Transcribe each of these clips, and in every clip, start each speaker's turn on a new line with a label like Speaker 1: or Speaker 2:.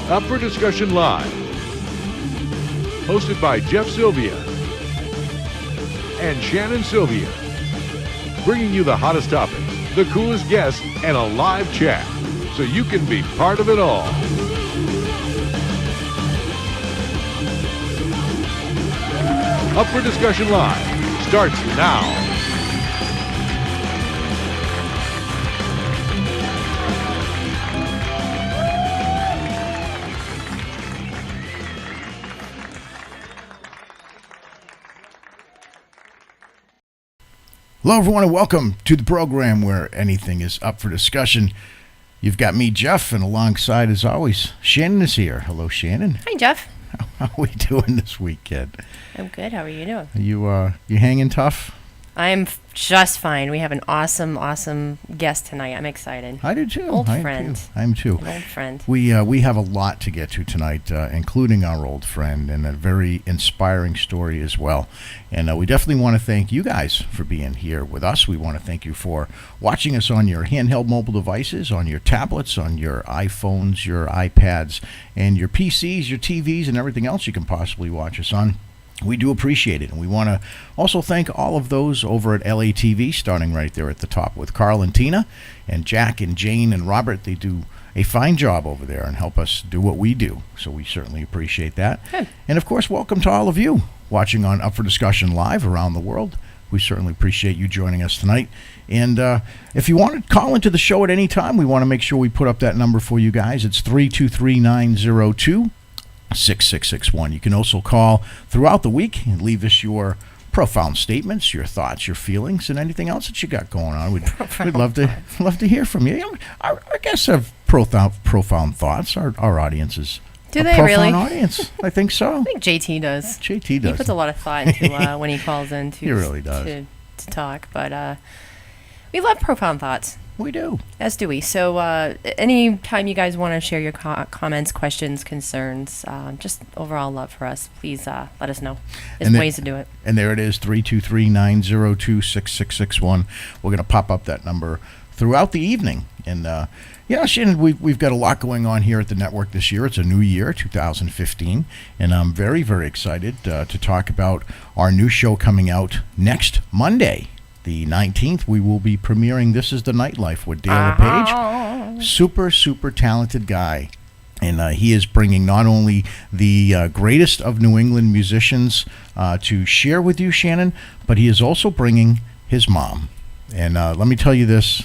Speaker 1: Up for Discussion Live. Hosted by Jeff Sylvia and Shannon Sylvia. Bringing you the hottest topics, the coolest guests, and a live chat, so you can be part of it all. Up for Discussion Live starts now.
Speaker 2: Hello, everyone, and welcome to the program where anything is up for discussion. You've got me, Jeff, and alongside, as always, Shannon is here. Hello, Shannon.
Speaker 3: Hi, Jeff.
Speaker 2: How are we doing this weekend?
Speaker 3: I'm good. How are you doing?
Speaker 2: You hanging tough?
Speaker 3: I'm just fine. We have an awesome guest tonight. I'm excited.
Speaker 2: I do too.
Speaker 3: Old friend.
Speaker 2: I'm too.
Speaker 3: An old friend.
Speaker 2: We have a lot to get to tonight, including our old friend and a very inspiring story as well. And we definitely want to thank you guys for being here with us. We want to thank you for watching us on your handheld mobile devices, on your tablets, on your iPhones, your iPads, and your PCs, your TVs, and everything else you can possibly watch us on. We do appreciate it, and we want to also thank all of those over at LATV, starting right there at the top with Carl and Tina, and Jack and Jane and Robert. They do a fine job over there and help us do what we do, so we certainly appreciate that.
Speaker 3: Good.
Speaker 2: And, of course, welcome to all of you watching on Up for Discussion Live around the world. We certainly appreciate you joining us tonight. And if you want to call into the show at any time, we want to make sure we put up that number for you guys. It's 323-902. 6661. You can also call throughout the week and leave us your profound statements, your thoughts, your feelings, and anything else that you got going on. We'd love to hear from you. Our guests have profound thoughts. Our audience is
Speaker 3: Do
Speaker 2: a
Speaker 3: they
Speaker 2: profound
Speaker 3: really?
Speaker 2: audience. I think so.
Speaker 3: I think JT does.
Speaker 2: JT does.
Speaker 3: He puts a lot of thought into when he calls in to,
Speaker 2: He really does.
Speaker 3: to talk. But we love profound thoughts.
Speaker 2: We do.
Speaker 3: As do we. So any time you guys want to share your comments, questions, concerns, just overall love for us, please let us know. There's ways to do it.
Speaker 2: And there it is, 323-902-6661. We're going to pop up that number throughout the evening. And, Shannon, we've got a lot going on here at the network this year. It's a new year, 2015. And I'm very, very excited to talk about our new show coming out next Monday. The 19th, we will be premiering This Is the Nightlife with Dale LePage. Super talented guy. And he is bringing not only the greatest of New England musicians to share with you, Shannon, but he is also bringing his mom. And let me tell you this,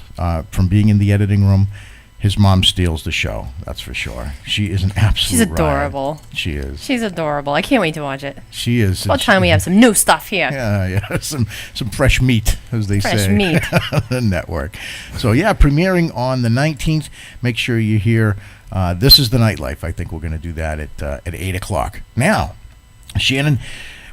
Speaker 2: from being in the editing room, his mom steals the show, that's for sure. She is an absolute
Speaker 3: She's adorable.
Speaker 2: riot. She is.
Speaker 3: She's adorable. I can't wait to watch it.
Speaker 2: She is.
Speaker 3: It's about time we have some new stuff here.
Speaker 2: Yeah, some fresh meat, as they say.
Speaker 3: Fresh meat.
Speaker 2: The network. So, premiering on the 19th. Make sure you hear This Is the Nightlife. I think we're going to do that at 8 o'clock. Now, Shannon,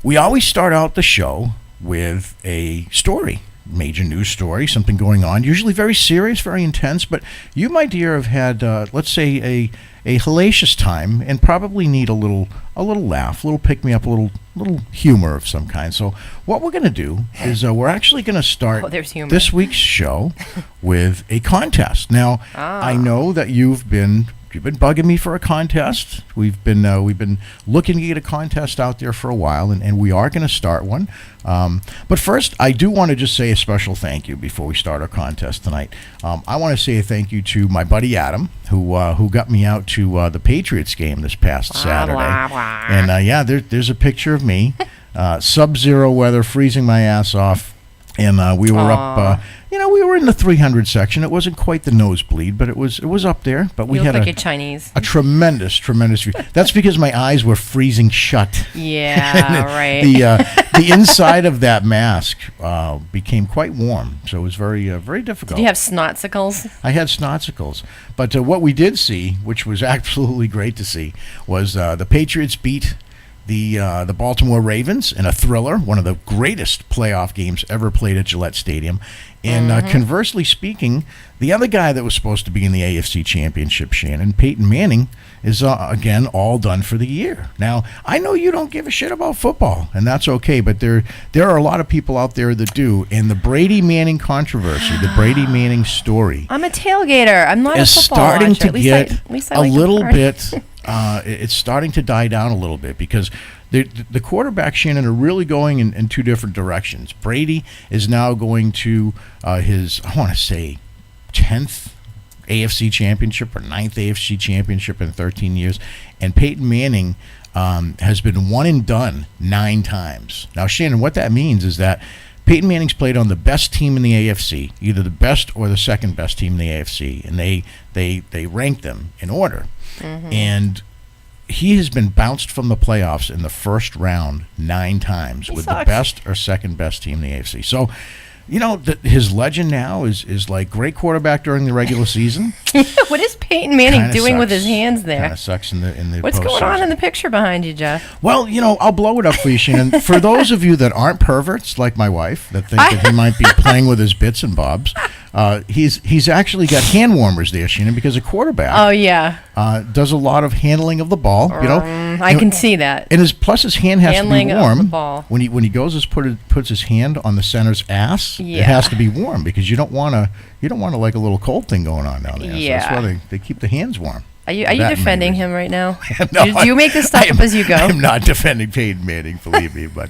Speaker 2: we always start out the show with a story. Major news story, something going on, usually very serious, very intense, but you, my dear, have had, let's say, a hellacious time and probably need a little laugh, a little pick-me-up, a little humor of some kind. So what we're going to do is we're actually going to start this week's show with a contest. Now, I know that you've been bugging me for a contest. We've been looking to get a contest out there for a while, and we are going to start one. But first, I do want to just say a special thank you before we start our contest tonight. I want to say a thank you to my buddy Adam, who got me out to the Patriots game this past Saturday. And there's a picture of me, sub-zero weather, freezing my ass off. And we were up, we were in the 300 section. It wasn't quite the nosebleed, but it was up there. But we had
Speaker 3: a Chinese.
Speaker 2: A tremendous view. That's because my eyes were freezing shut.
Speaker 3: Yeah, right.
Speaker 2: The inside of that mask became quite warm, so it was very difficult.
Speaker 3: Did you have snotsicles?
Speaker 2: I had snotsicles. But what we did see, which was absolutely great to see, was the Patriots beat the Baltimore Ravens in a thriller, one of the greatest playoff games ever played at Gillette Stadium. And conversely speaking, the other guy that was supposed to be in the AFC Championship, Shannon, Peyton Manning, is, again, all done for the year. Now, I know you don't give a shit about football, and that's okay, but there are a lot of people out there that do. And the Brady Manning controversy, the Brady Manning story,
Speaker 3: I'm a tailgater. I'm not a football
Speaker 2: starting
Speaker 3: watcher.
Speaker 2: to get a little bit it's starting to die down a little bit because the quarterback, Shannon, are really going in two different directions. Brady is now going to his, I want to say, 10th AFC championship or 9th AFC championship in 13 years. And Peyton Manning has been one and done 9 times. Now, Shannon, what that means is that Peyton Manning's played on the best team in the AFC, either the best or the second best team in the AFC, and they rank them in order. Mm-hmm. And he has been bounced from the playoffs in the first round 9 times with the best or second best team in the AFC. So, you know, his legend now is like great quarterback during the regular season.
Speaker 3: What is Peyton Manning doing with his hands there?
Speaker 2: Kind of sucks in the
Speaker 3: What's going on in the picture behind you, Jeff?
Speaker 2: Well, you know, I'll blow it up for you, Shannon. For those of you that aren't perverts like my wife that think that he might be playing with his bits and bobs, he's actually got hand warmers there, Shannon, because a quarterback.
Speaker 3: Oh yeah.
Speaker 2: Does a lot of handling of the ball. You know,
Speaker 3: I can see that.
Speaker 2: And his hand has
Speaker 3: handling
Speaker 2: to be warm.
Speaker 3: Of the ball.
Speaker 2: When he goes puts his hand on the center's ass, it has to be warm because you don't want like a little cold thing going on down there.
Speaker 3: Yeah.
Speaker 2: So that's why they keep the hands warm.
Speaker 3: Are you defending him right now?
Speaker 2: No,
Speaker 3: do you make this stuff up as you go?
Speaker 2: I'm not defending Peyton Manning, believe me, but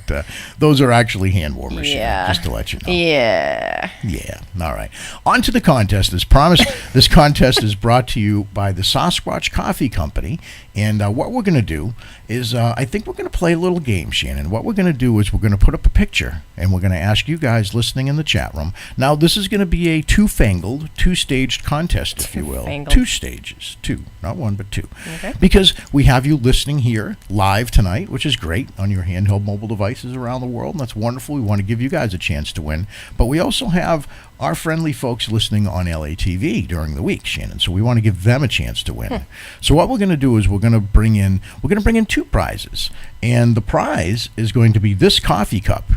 Speaker 2: those are actually hand warmers, Shannon, just to let you know.
Speaker 3: Yeah.
Speaker 2: Yeah. All right. On to the contest. As promised, this contest is brought to you by the Sasquatch Coffee Company. And what we're going to do is I think we're going to play a little game, Shannon. What we're going to do is we're going to put up a picture, and we're going to ask you guys listening in the chat room. Now, this is going to be a two-staged contest, if you will. 2 stages. 2. Not 1, but 2.
Speaker 3: Okay.
Speaker 2: Because we have you listening here live tonight, which is great, on your handheld mobile devices around the world, and that's wonderful. We want to give you guys a chance to win. But we also have our friendly folks listening on LATV during the week, Shannon. So we want to give them a chance to win. So what we're going to do is we're going to bring in 2 prizes. And the prize is going to be this coffee cup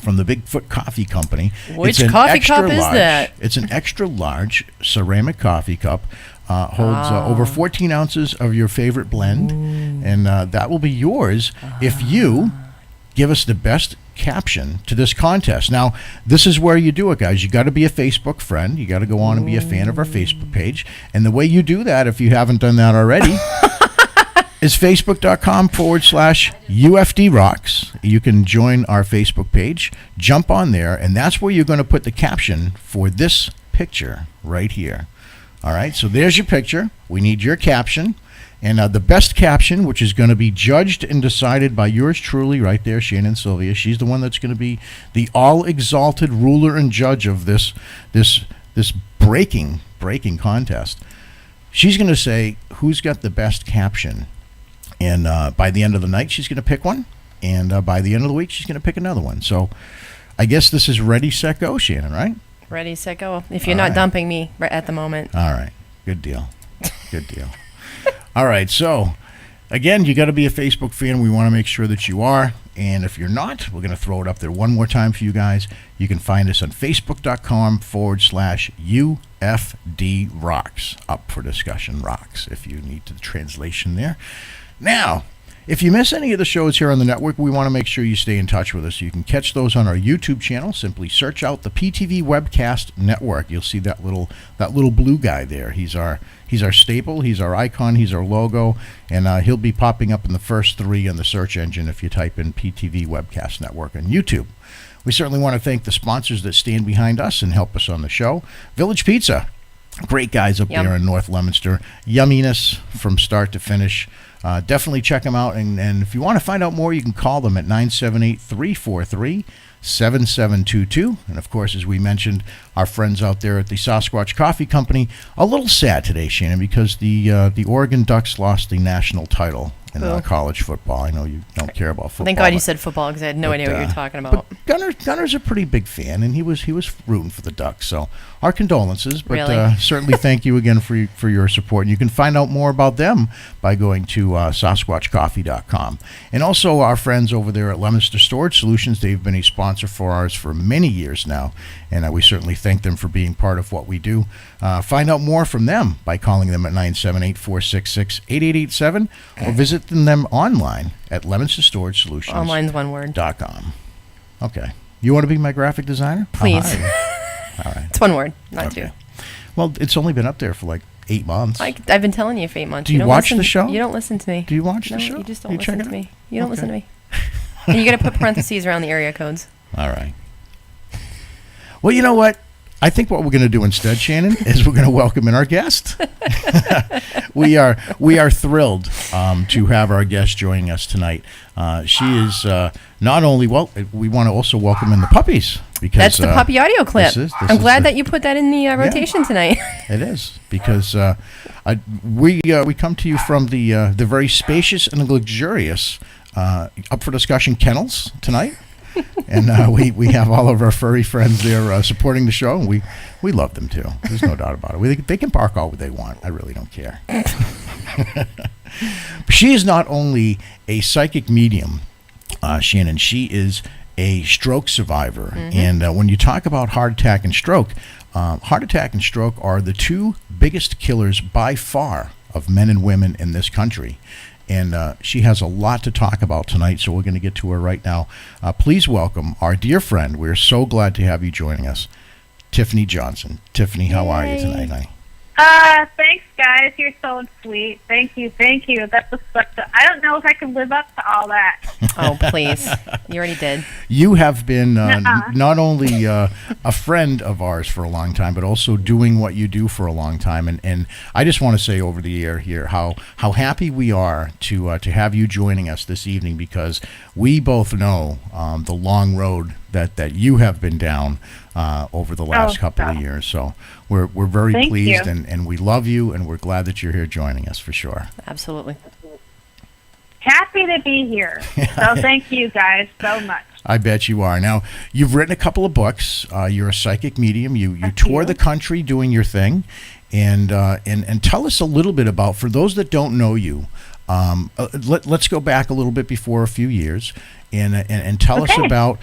Speaker 2: from the Bigfoot Coffee Company.
Speaker 3: Which coffee cup is that?
Speaker 2: It's an extra large ceramic coffee cup. Holds over 14 ounces of your favorite blend. Ooh. And that will be yours if you give us the best caption to this contest. Now, this is where you do it, guys. You got to be a Facebook friend. You got to go on and be a fan of our Facebook page. And the way you do that, if you haven't done that already, is facebook.com/UFD Rocks. You can join our Facebook page, jump on there, and that's where you're going to put the caption for this picture right here. All right, so there's your picture. We need your caption. And the best caption, which is going to be judged and decided by yours truly right there, Shannon Sylvia. She's the one that's going to be the all-exalted ruler and judge of this breaking contest. She's going to say who's got the best caption. And by the end of the night, she's going to pick one. And by the end of the week, she's going to pick another one. So I guess this is ready, set, go, Shannon, right?
Speaker 3: Ready, set, go. If you're not dumping me right at the moment.
Speaker 2: All right. Good deal. Good deal. All right, so again, you got to be a Facebook fan. We want to make sure that you are. And if you're not, we're going to throw it up there one more time for you guys. You can find us on facebook.com/UFD Rocks. Up for discussion rocks, if you need the translation there. Now, if you miss any of the shows here on the network, we want to make sure you stay in touch with us. You can catch those on our YouTube channel. Simply search out the PTV Webcast Network. You'll see that little blue guy there. He's our staple. He's our icon. He's our logo, and he'll be popping up in the first 3 on the search engine if you type in PTV Webcast Network on YouTube. We certainly want to thank the sponsors that stand behind us and help us on the show. Village Pizza, great guys up there in North Leominster. Yumminess from start to finish. Definitely check them out, and if you want to find out more, you can call them at 978-343-7722. And of course, as we mentioned, our friends out there at the Sasquatch Coffee Company, a little sad today, Shannon, because the Oregon Ducks lost the national title in college football. I know you don't care about football.
Speaker 3: Thank God you said football, because I had no idea what you were talking about.
Speaker 2: But Gunner's a pretty big fan, and he was rooting for the Ducks. So our condolences, but
Speaker 3: really?
Speaker 2: Certainly thank you again for your support. And you can find out more about them by going to SasquatchCoffee.com. And also our friends over there at Leominster Storage Solutions. They've been a sponsor for ours for many years now, and we certainly thank them for being part of what we do. Find out more from them by calling them at 978-466-8887 or visit them online at LeominsterStorageSolutions.
Speaker 3: Online's one word.
Speaker 2: .com. Okay. You want to be my graphic designer?
Speaker 3: Please.
Speaker 2: All right.
Speaker 3: It's one word, not 2.
Speaker 2: Well, it's only been up there for like 8 months.
Speaker 3: I've been telling you for 8 months.
Speaker 2: Do you
Speaker 3: don't
Speaker 2: watch
Speaker 3: listen,
Speaker 2: the show?
Speaker 3: You don't listen to me.
Speaker 2: Do you watch
Speaker 3: no,
Speaker 2: the show?
Speaker 3: You just don't
Speaker 2: You
Speaker 3: listen
Speaker 2: check
Speaker 3: to
Speaker 2: it
Speaker 3: me. You don't listen to
Speaker 2: Okay.
Speaker 3: me. And you got to put parentheses around the area codes.
Speaker 2: All right. Well, you know what? I think what we're going to do instead, Shannon, is we're going to welcome in our guest. we are thrilled to have our guest joining us tonight. She is not only we want to also welcome in the puppies because
Speaker 3: That's the puppy audio clip. I'm glad that you put that in the rotation tonight.
Speaker 2: It is because we come to you from the very spacious and luxurious Up for Discussion kennels tonight. And we have all of our furry friends there supporting the show, and we love them too. There's no doubt about it. They can bark all they want. I really don't care. She is not only a psychic medium, Shannon. She is a stroke survivor. Mm-hmm. And when you talk about heart attack and stroke are the two biggest killers by far of men and women in this country. And she has a lot to talk about tonight, so we're going to get to her right now. Please welcome our dear friend. We're so glad to have you joining us, Tiffany Johnson. Tiffany, how are you tonight, honey?
Speaker 4: Thanks, guys. You're so sweet. Thank you. That was I don't know if I can live up to all that.
Speaker 3: Oh, please. You already did.
Speaker 2: You have been not only a friend of ours for a long time, but also doing what you do for a long time. And I just want to say over the air here how happy we are to have you joining us this evening, because we both know the long road that you have been down over the last couple of years. So we're very pleased and we love you, and we're glad that you're here joining us for sure.
Speaker 3: Absolutely.
Speaker 4: Happy to be here. So thank you guys so much.
Speaker 2: I bet you are. Now, you've written a couple of books. You're a psychic medium. You tour the country doing your thing. And tell us a little bit about, for those that don't know you, let's go back a little bit before a few years and tell us about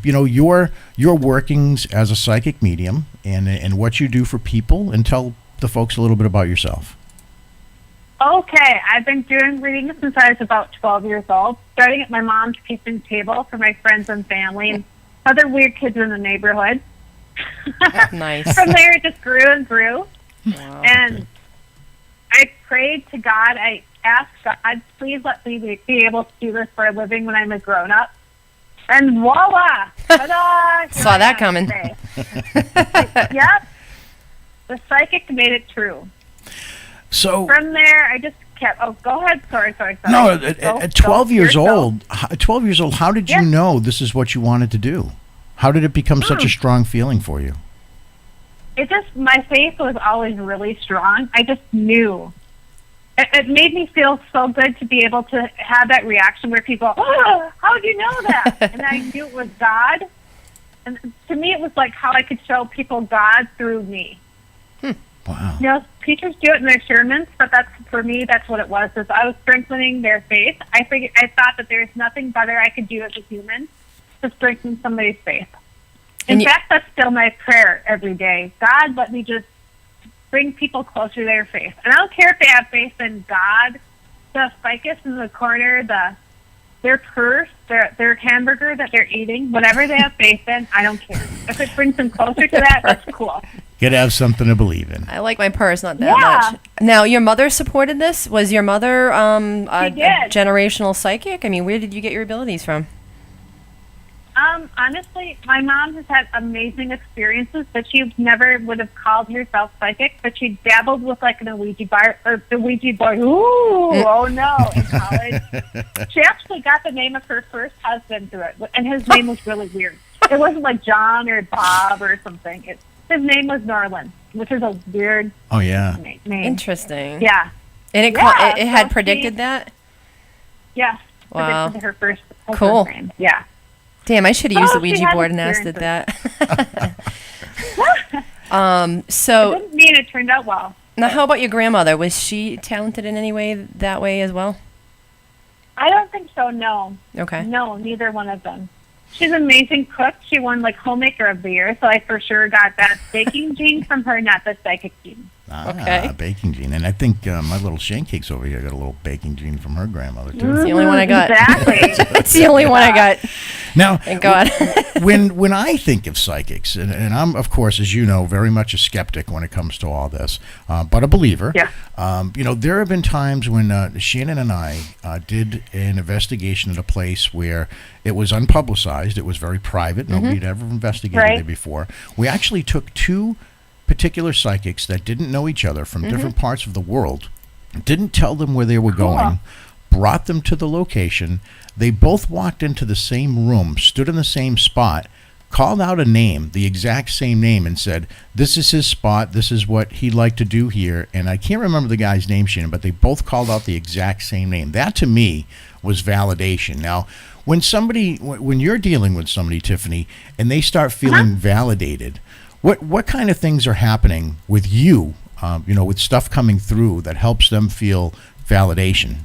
Speaker 2: your workings as a psychic medium and what you do for people, and tell the folks a little bit about yourself.
Speaker 4: Okay, I've been doing readings since I was about 12 years old, starting at my mom's kitchen table for my friends and family and other weird kids in the neighborhood.
Speaker 3: Nice.
Speaker 4: From there, it just grew and grew.
Speaker 3: Wow.
Speaker 4: And I prayed to God. I asked God, please let me be able to do this for a living when I'm a grown-up. And voila! Ta-da!
Speaker 3: Saw that coming.
Speaker 4: Yep. The psychic made it true.
Speaker 2: So
Speaker 4: from there, I just kept. Oh, go ahead. Sorry.
Speaker 2: No, at 12 years old, how did you know this is what you wanted to do? How did it become such a strong feeling for you?
Speaker 4: It just, my faith was always really strong. I just knew. It made me feel so good to be able to have that reaction where people, oh, how did you know that? And I knew it was God. And to me, it was like how I could show people God through me.
Speaker 2: Wow.
Speaker 4: You know, teachers do it in their sermons, but for me, that's what it was. Is I was strengthening their faith. I thought that there's nothing better I could do as a human to strengthen somebody's faith. In fact, that's still my prayer every day. God, let me just bring people closer to their faith. And I don't care if they have faith in God, the ficus in the corner, their purse, their hamburger that they're eating, whatever they have faith in, I don't care. If it brings them closer to that, that's cool.
Speaker 2: You gotta have something to believe in.
Speaker 3: I like my purse, not that much. Now, your mother supported this? Was your mother a generational psychic? I mean, where did you get your abilities from?
Speaker 4: Honestly, my mom has had amazing experiences, but she never would have called herself psychic, but she dabbled with like an Ouija board. Ooh, oh no, in college. She actually got the name of her first husband through it, and his name was really weird. It wasn't like John or Bob or something. His name was Norland, which is a weird name.
Speaker 3: Interesting.
Speaker 4: Yeah.
Speaker 3: And it had predicted that?
Speaker 4: Yeah.
Speaker 3: Wow.
Speaker 4: Predicted her first
Speaker 3: cool.
Speaker 4: name. Yeah.
Speaker 3: Damn, I should have used the Ouija board and asked it that. So
Speaker 4: I didn't mean it turned out well.
Speaker 3: Now, how about your grandmother? Was she talented in any way that way as well?
Speaker 4: I don't think so, no.
Speaker 3: Okay.
Speaker 4: No, neither one of them. She's an amazing cook. She won, like, Homemaker of the Year, so I for sure got that baking gene from her, not the psychic gene.
Speaker 3: Okay.
Speaker 2: Baking gene. And I think my little Shane Cakes over here got a little baking gene from her grandmother, too.
Speaker 3: It's the only one I got.
Speaker 4: Exactly.
Speaker 3: It's the only one I got.
Speaker 2: Now,
Speaker 3: Thank God.
Speaker 2: when I think of psychics, and I'm, of course, as you know, very much a skeptic when it comes to all this, but a believer.
Speaker 4: Yeah.
Speaker 2: There have been times when Shannon and I did an investigation at a place where it was unpublicized. It was very private. Nobody had ever investigated it before. We actually took two particular psychics that didn't know each other from different parts of the world, didn't tell them where they were going, brought them to the location. They both walked into the same room, stood in the same spot, called out a name, the exact same name, and said, this is his spot, this is what he'd like to do here. And I can't remember the guy's name, Shannon, but they both called out the exact same name. That, to me, was validation. Now, when you're dealing with somebody, Tiffany, and they start feeling validated, what kind of things are happening with you, with stuff coming through that helps them feel validation?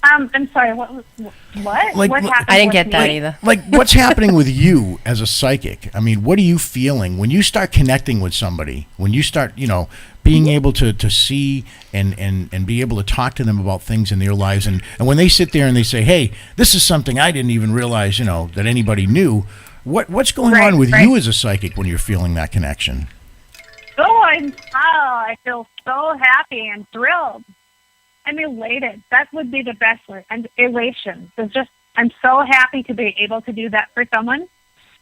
Speaker 4: I'm sorry, what happened?
Speaker 3: I didn't get
Speaker 4: with
Speaker 3: that
Speaker 4: me?
Speaker 3: either.
Speaker 2: Like, what's happening with you as a psychic? I mean, what are you feeling when you start connecting with somebody, when you start, being able to see and be able to talk to them about things in their lives, and when they sit there and they say, hey, this is something I didn't even realize, that anybody knew. What's going on with you as a psychic when you're feeling that connection?
Speaker 4: I feel so happy and thrilled. I'm elated. That would be the best word. And elation. I'm so happy to be able to do that for someone.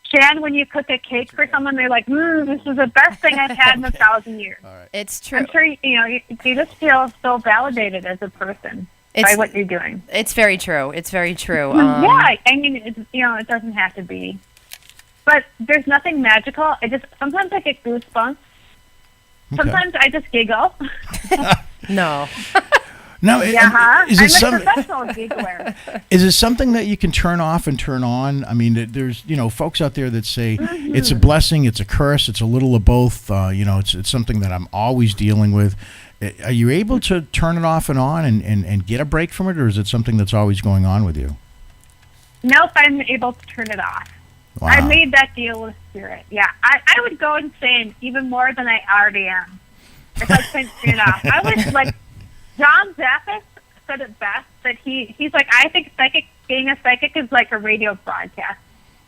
Speaker 4: Shan, when you cook a cake for someone, they're like, this is the best thing I've had in 1,000 years.
Speaker 2: All right.
Speaker 3: It's true.
Speaker 4: I'm sure, you just feel so validated as a person by what you're doing.
Speaker 3: It's very true. It's very true.
Speaker 4: Yeah, I mean, it doesn't have to be. But there's nothing magical. Sometimes I get goosebumps. Sometimes I just giggle.
Speaker 3: No.
Speaker 2: No,
Speaker 4: I'm a professional giggler.
Speaker 2: Is it something that you can turn off and turn on? I mean, there's folks out there that say it's a blessing, it's a curse, it's a little of both. It's something that I'm always dealing with. Are you able to turn it off and on and get a break from it, or is it something that's always going on with you?
Speaker 4: Nope, I'm able to turn it off.
Speaker 2: Wow.
Speaker 4: I made that deal with Spirit. Yeah, I would go insane even more than I already am if I couldn't turn it off. I was like, John Zaffis said it best, that he's like, I think being a psychic is like a radio broadcast.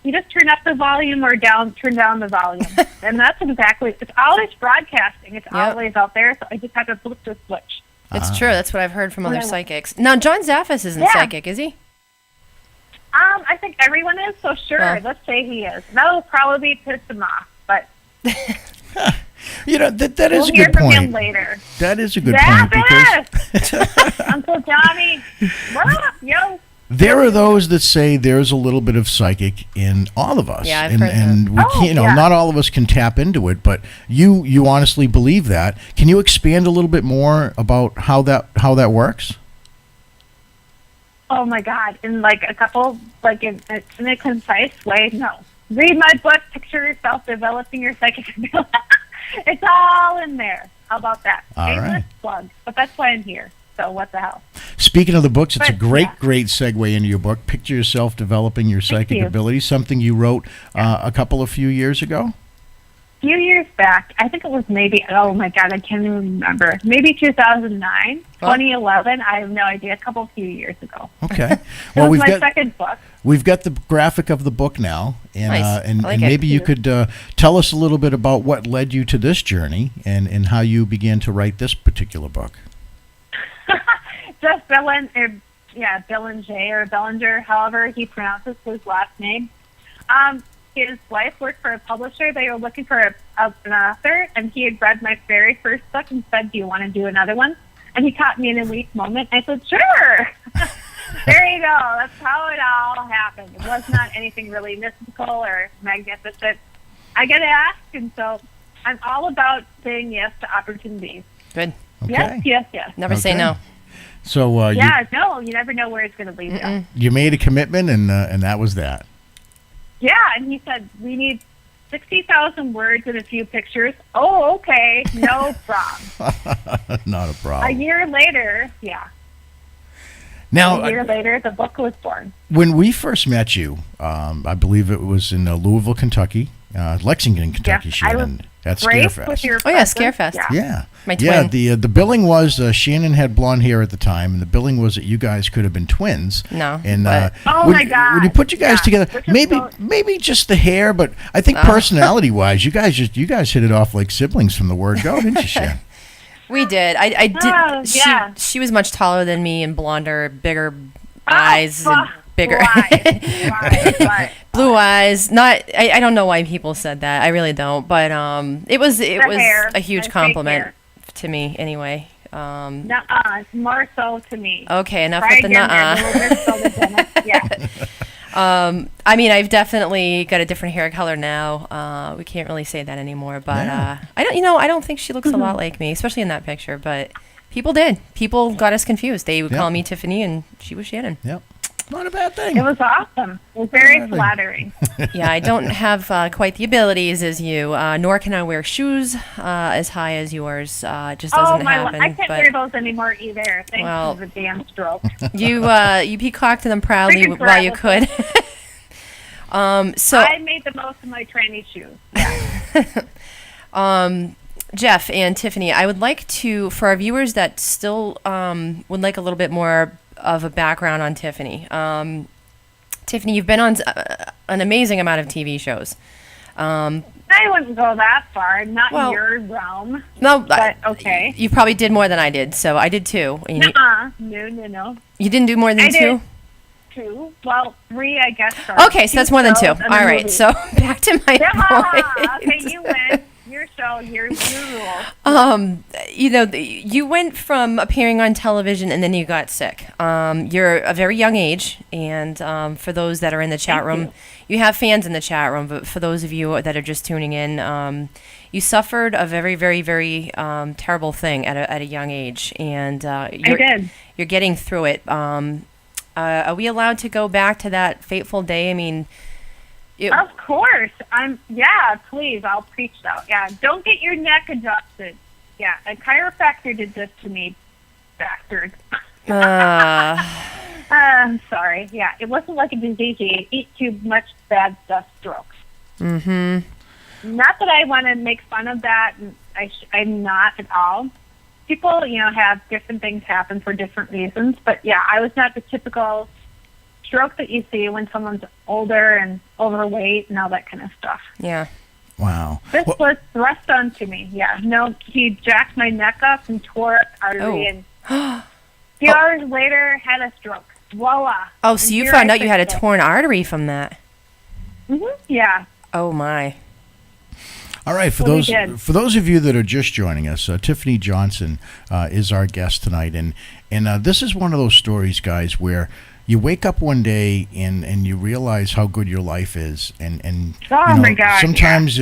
Speaker 4: You just turn up the volume or turn down the volume. And that's exactly, it's always broadcasting. It's always out there, so I just have to flip the switch.
Speaker 3: It's true. That's what I've heard from other psychics. Now, John Zaffis isn't psychic, is he?
Speaker 4: I think everyone is, so sure, let's say he is. That'll probably piss him off, but...
Speaker 2: that is
Speaker 4: we'll
Speaker 2: a good
Speaker 4: hear from
Speaker 2: point.
Speaker 4: him later.
Speaker 2: That is a good point, because
Speaker 4: Uncle Johnny, what up, yo?
Speaker 2: there are those that say there's a little bit of psychic in all of us.
Speaker 3: Yeah, I've heard
Speaker 2: and we can't, not all of us can tap into it, but you honestly believe that. Can you expand a little bit more about how that works?
Speaker 4: Oh my God! In like a couple, like in a concise way, no. Read my book, Picture Yourself Developing Your Psychic Ability. It's all in there. How about that?
Speaker 2: All right.
Speaker 4: Plug. But that's why I'm here. So what the hell?
Speaker 2: Speaking of the books, it's a great segue into your book, Picture Yourself Developing Your Psychic Ability, something you wrote a few years ago.
Speaker 4: A few years back, I think it was maybe, oh my God, I can't even remember. Maybe 2009, 2011, I have no idea, a few years ago.
Speaker 2: Okay. Well,
Speaker 4: we've got my second book.
Speaker 2: We've got the graphic of the book now, and
Speaker 3: nice.
Speaker 2: and maybe you could tell us a little bit about what led you to this journey and how you began to write this particular book.
Speaker 4: Just Bellinger, however he pronounces his last name. His wife worked for a publisher. They were looking for an author, and he had read my very first book and said, do you want to do another one? And he caught me in a weak moment. I said, sure. There you go. That's how it all happened. It was not anything really mystical or magnificent. I get asked, and so I'm all about saying yes to opportunities.
Speaker 3: Good.
Speaker 2: Okay.
Speaker 4: Yes.
Speaker 3: Never say no.
Speaker 2: So
Speaker 4: you never know where it's going to lead you.
Speaker 2: You made a commitment, and that was that.
Speaker 4: Yeah, and he said, we need 60,000 words and a few pictures. Oh, okay, no problem.
Speaker 2: Not a problem.
Speaker 4: A year later,
Speaker 2: Now,
Speaker 4: the book was born.
Speaker 2: When we first met you, I believe it was in Louisville, Kentucky, Lexington, Kentucky,
Speaker 4: Yes, I was
Speaker 2: Shannon. At
Speaker 4: Great with
Speaker 2: Scarefest.
Speaker 4: your
Speaker 3: Oh, yeah,
Speaker 4: presence.
Speaker 3: Scarefest.
Speaker 2: Yeah.
Speaker 3: My
Speaker 2: Yeah,
Speaker 3: twin.
Speaker 2: the billing was Shannon had blonde hair at the time, and the billing was that you guys could have been twins.
Speaker 3: No,
Speaker 2: And
Speaker 3: but-
Speaker 4: Oh,
Speaker 2: when,
Speaker 4: my God.
Speaker 2: when you put you guys
Speaker 4: Yeah,
Speaker 2: together,
Speaker 4: which is
Speaker 2: maybe
Speaker 4: so-
Speaker 2: maybe just the hair, but I think personality wise, you guys hit it off like siblings from the word go, didn't you, Shannon?
Speaker 3: We did. I did.
Speaker 4: Oh, yeah.
Speaker 3: She was much taller than me and blonder, bigger eyes, and bigger
Speaker 4: Why?
Speaker 3: blue eyes. Not. I don't know why people said that. I really don't. But it was
Speaker 4: hair,
Speaker 3: a huge
Speaker 4: the fake
Speaker 3: compliment
Speaker 4: hair.
Speaker 3: to me anyway.
Speaker 4: Nuh-uh, more so to me.
Speaker 3: Okay, enough
Speaker 4: Try
Speaker 3: with the
Speaker 4: again there,
Speaker 3: nuh-uh.
Speaker 4: little bit, so the dentist. Yeah.
Speaker 3: I mean, I've definitely got a different hair color now. We can't really say that anymore, but
Speaker 2: Yeah.
Speaker 3: I don't. I don't think she looks a lot like me, especially in that picture. But people did. People got us confused. They would
Speaker 2: Yep.
Speaker 3: call me Tiffany, and she was Shannon.
Speaker 2: Yep. Not a bad thing.
Speaker 4: It was awesome. It was very
Speaker 2: Really?
Speaker 4: flattering.
Speaker 3: Yeah, I don't have quite the abilities as you, nor can I wear shoes as high as yours. It just doesn't
Speaker 4: Oh, my
Speaker 3: happen.
Speaker 4: I can't
Speaker 3: but
Speaker 4: wear those anymore either. Thanks
Speaker 3: Well,
Speaker 4: to the damn stroke.
Speaker 3: you peacocked them proudly
Speaker 4: Freaking
Speaker 3: while you could.
Speaker 4: paralysis.
Speaker 3: So
Speaker 4: I made the most of my tranny shoes. Yeah.
Speaker 3: Jeff and Tiffany, I would like to, for our viewers that still would like a little bit more of a background on Tiffany. Tiffany, you've been on an amazing amount of TV shows.
Speaker 4: I wouldn't go that far. Not
Speaker 3: Well,
Speaker 4: in your realm.
Speaker 3: No,
Speaker 4: But okay.
Speaker 3: You probably did more than I did, so I did too.
Speaker 4: No.
Speaker 3: You didn't do more than
Speaker 4: I
Speaker 3: two?
Speaker 4: did. 2. Well, 3, I guess. Sorry.
Speaker 3: Okay, so that's more than two.
Speaker 4: shows
Speaker 3: All
Speaker 4: and a
Speaker 3: right,
Speaker 4: movie.
Speaker 3: so back to my
Speaker 4: Yeah,
Speaker 3: point.
Speaker 4: okay, you win. Your show, your rules.
Speaker 3: You went from appearing on television and then you got sick. You're a very young age, and for those that are in the chat
Speaker 4: Thank
Speaker 3: room, you have fans in the chat room, but for those of you that are just tuning in, you suffered a very, very, very terrible thing at a young age, and you're getting through it. Are we allowed to go back to that fateful day? I mean,
Speaker 4: Of course. Yeah, please. I'll preach that. Yeah. Don't get your neck adjusted. Yeah. A chiropractor did this to me, bastard. I'm sorry. Yeah. It wasn't like a disease. You eat too much bad stuff, strokes.
Speaker 3: Mm-hmm.
Speaker 4: Not that I want to make fun of that. I'm not at all. People, have different things happen for different reasons. But, yeah, I was not the typical stroke that you see when someone's older and overweight and all that kind of stuff.
Speaker 3: Yeah.
Speaker 2: Wow.
Speaker 4: This was thrust onto me. Yeah. No, he jacked my neck up and tore an artery, and a few hours later had a stroke. Voila.
Speaker 3: Oh, so
Speaker 4: And
Speaker 3: you
Speaker 4: here
Speaker 3: found
Speaker 4: I
Speaker 3: out you had a
Speaker 4: sit.
Speaker 3: torn artery from that.
Speaker 4: Yeah.
Speaker 3: Oh my.
Speaker 2: All right, for
Speaker 4: Well, we
Speaker 2: those
Speaker 4: did.
Speaker 2: of you that are just joining us, Tiffany Johnson is our guest tonight, and this is one of those stories, guys, where you wake up one day and you realize how good your life is, and
Speaker 4: Oh, my God,
Speaker 2: sometimes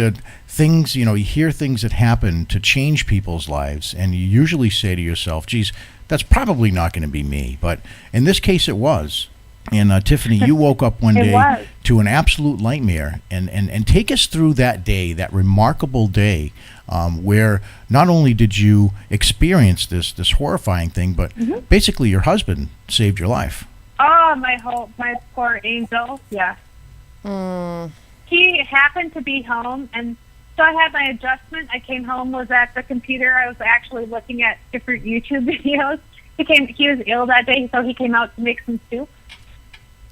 Speaker 2: things, you hear things that happen to change people's lives, and you usually say to yourself, geez, that's probably not going to be me, but in this case it was. And Tiffany, you woke up one
Speaker 4: It
Speaker 2: day
Speaker 4: was.
Speaker 2: to an absolute nightmare, and take us through that day, that remarkable day, where not only did you experience this horrifying thing, but basically your husband saved your life.
Speaker 4: Oh, my poor angel. Yeah. He happened to be home, and so I had my adjustment. I came home, was at the computer. I was actually looking at different YouTube videos. He was ill that day, so he came out to make some soup.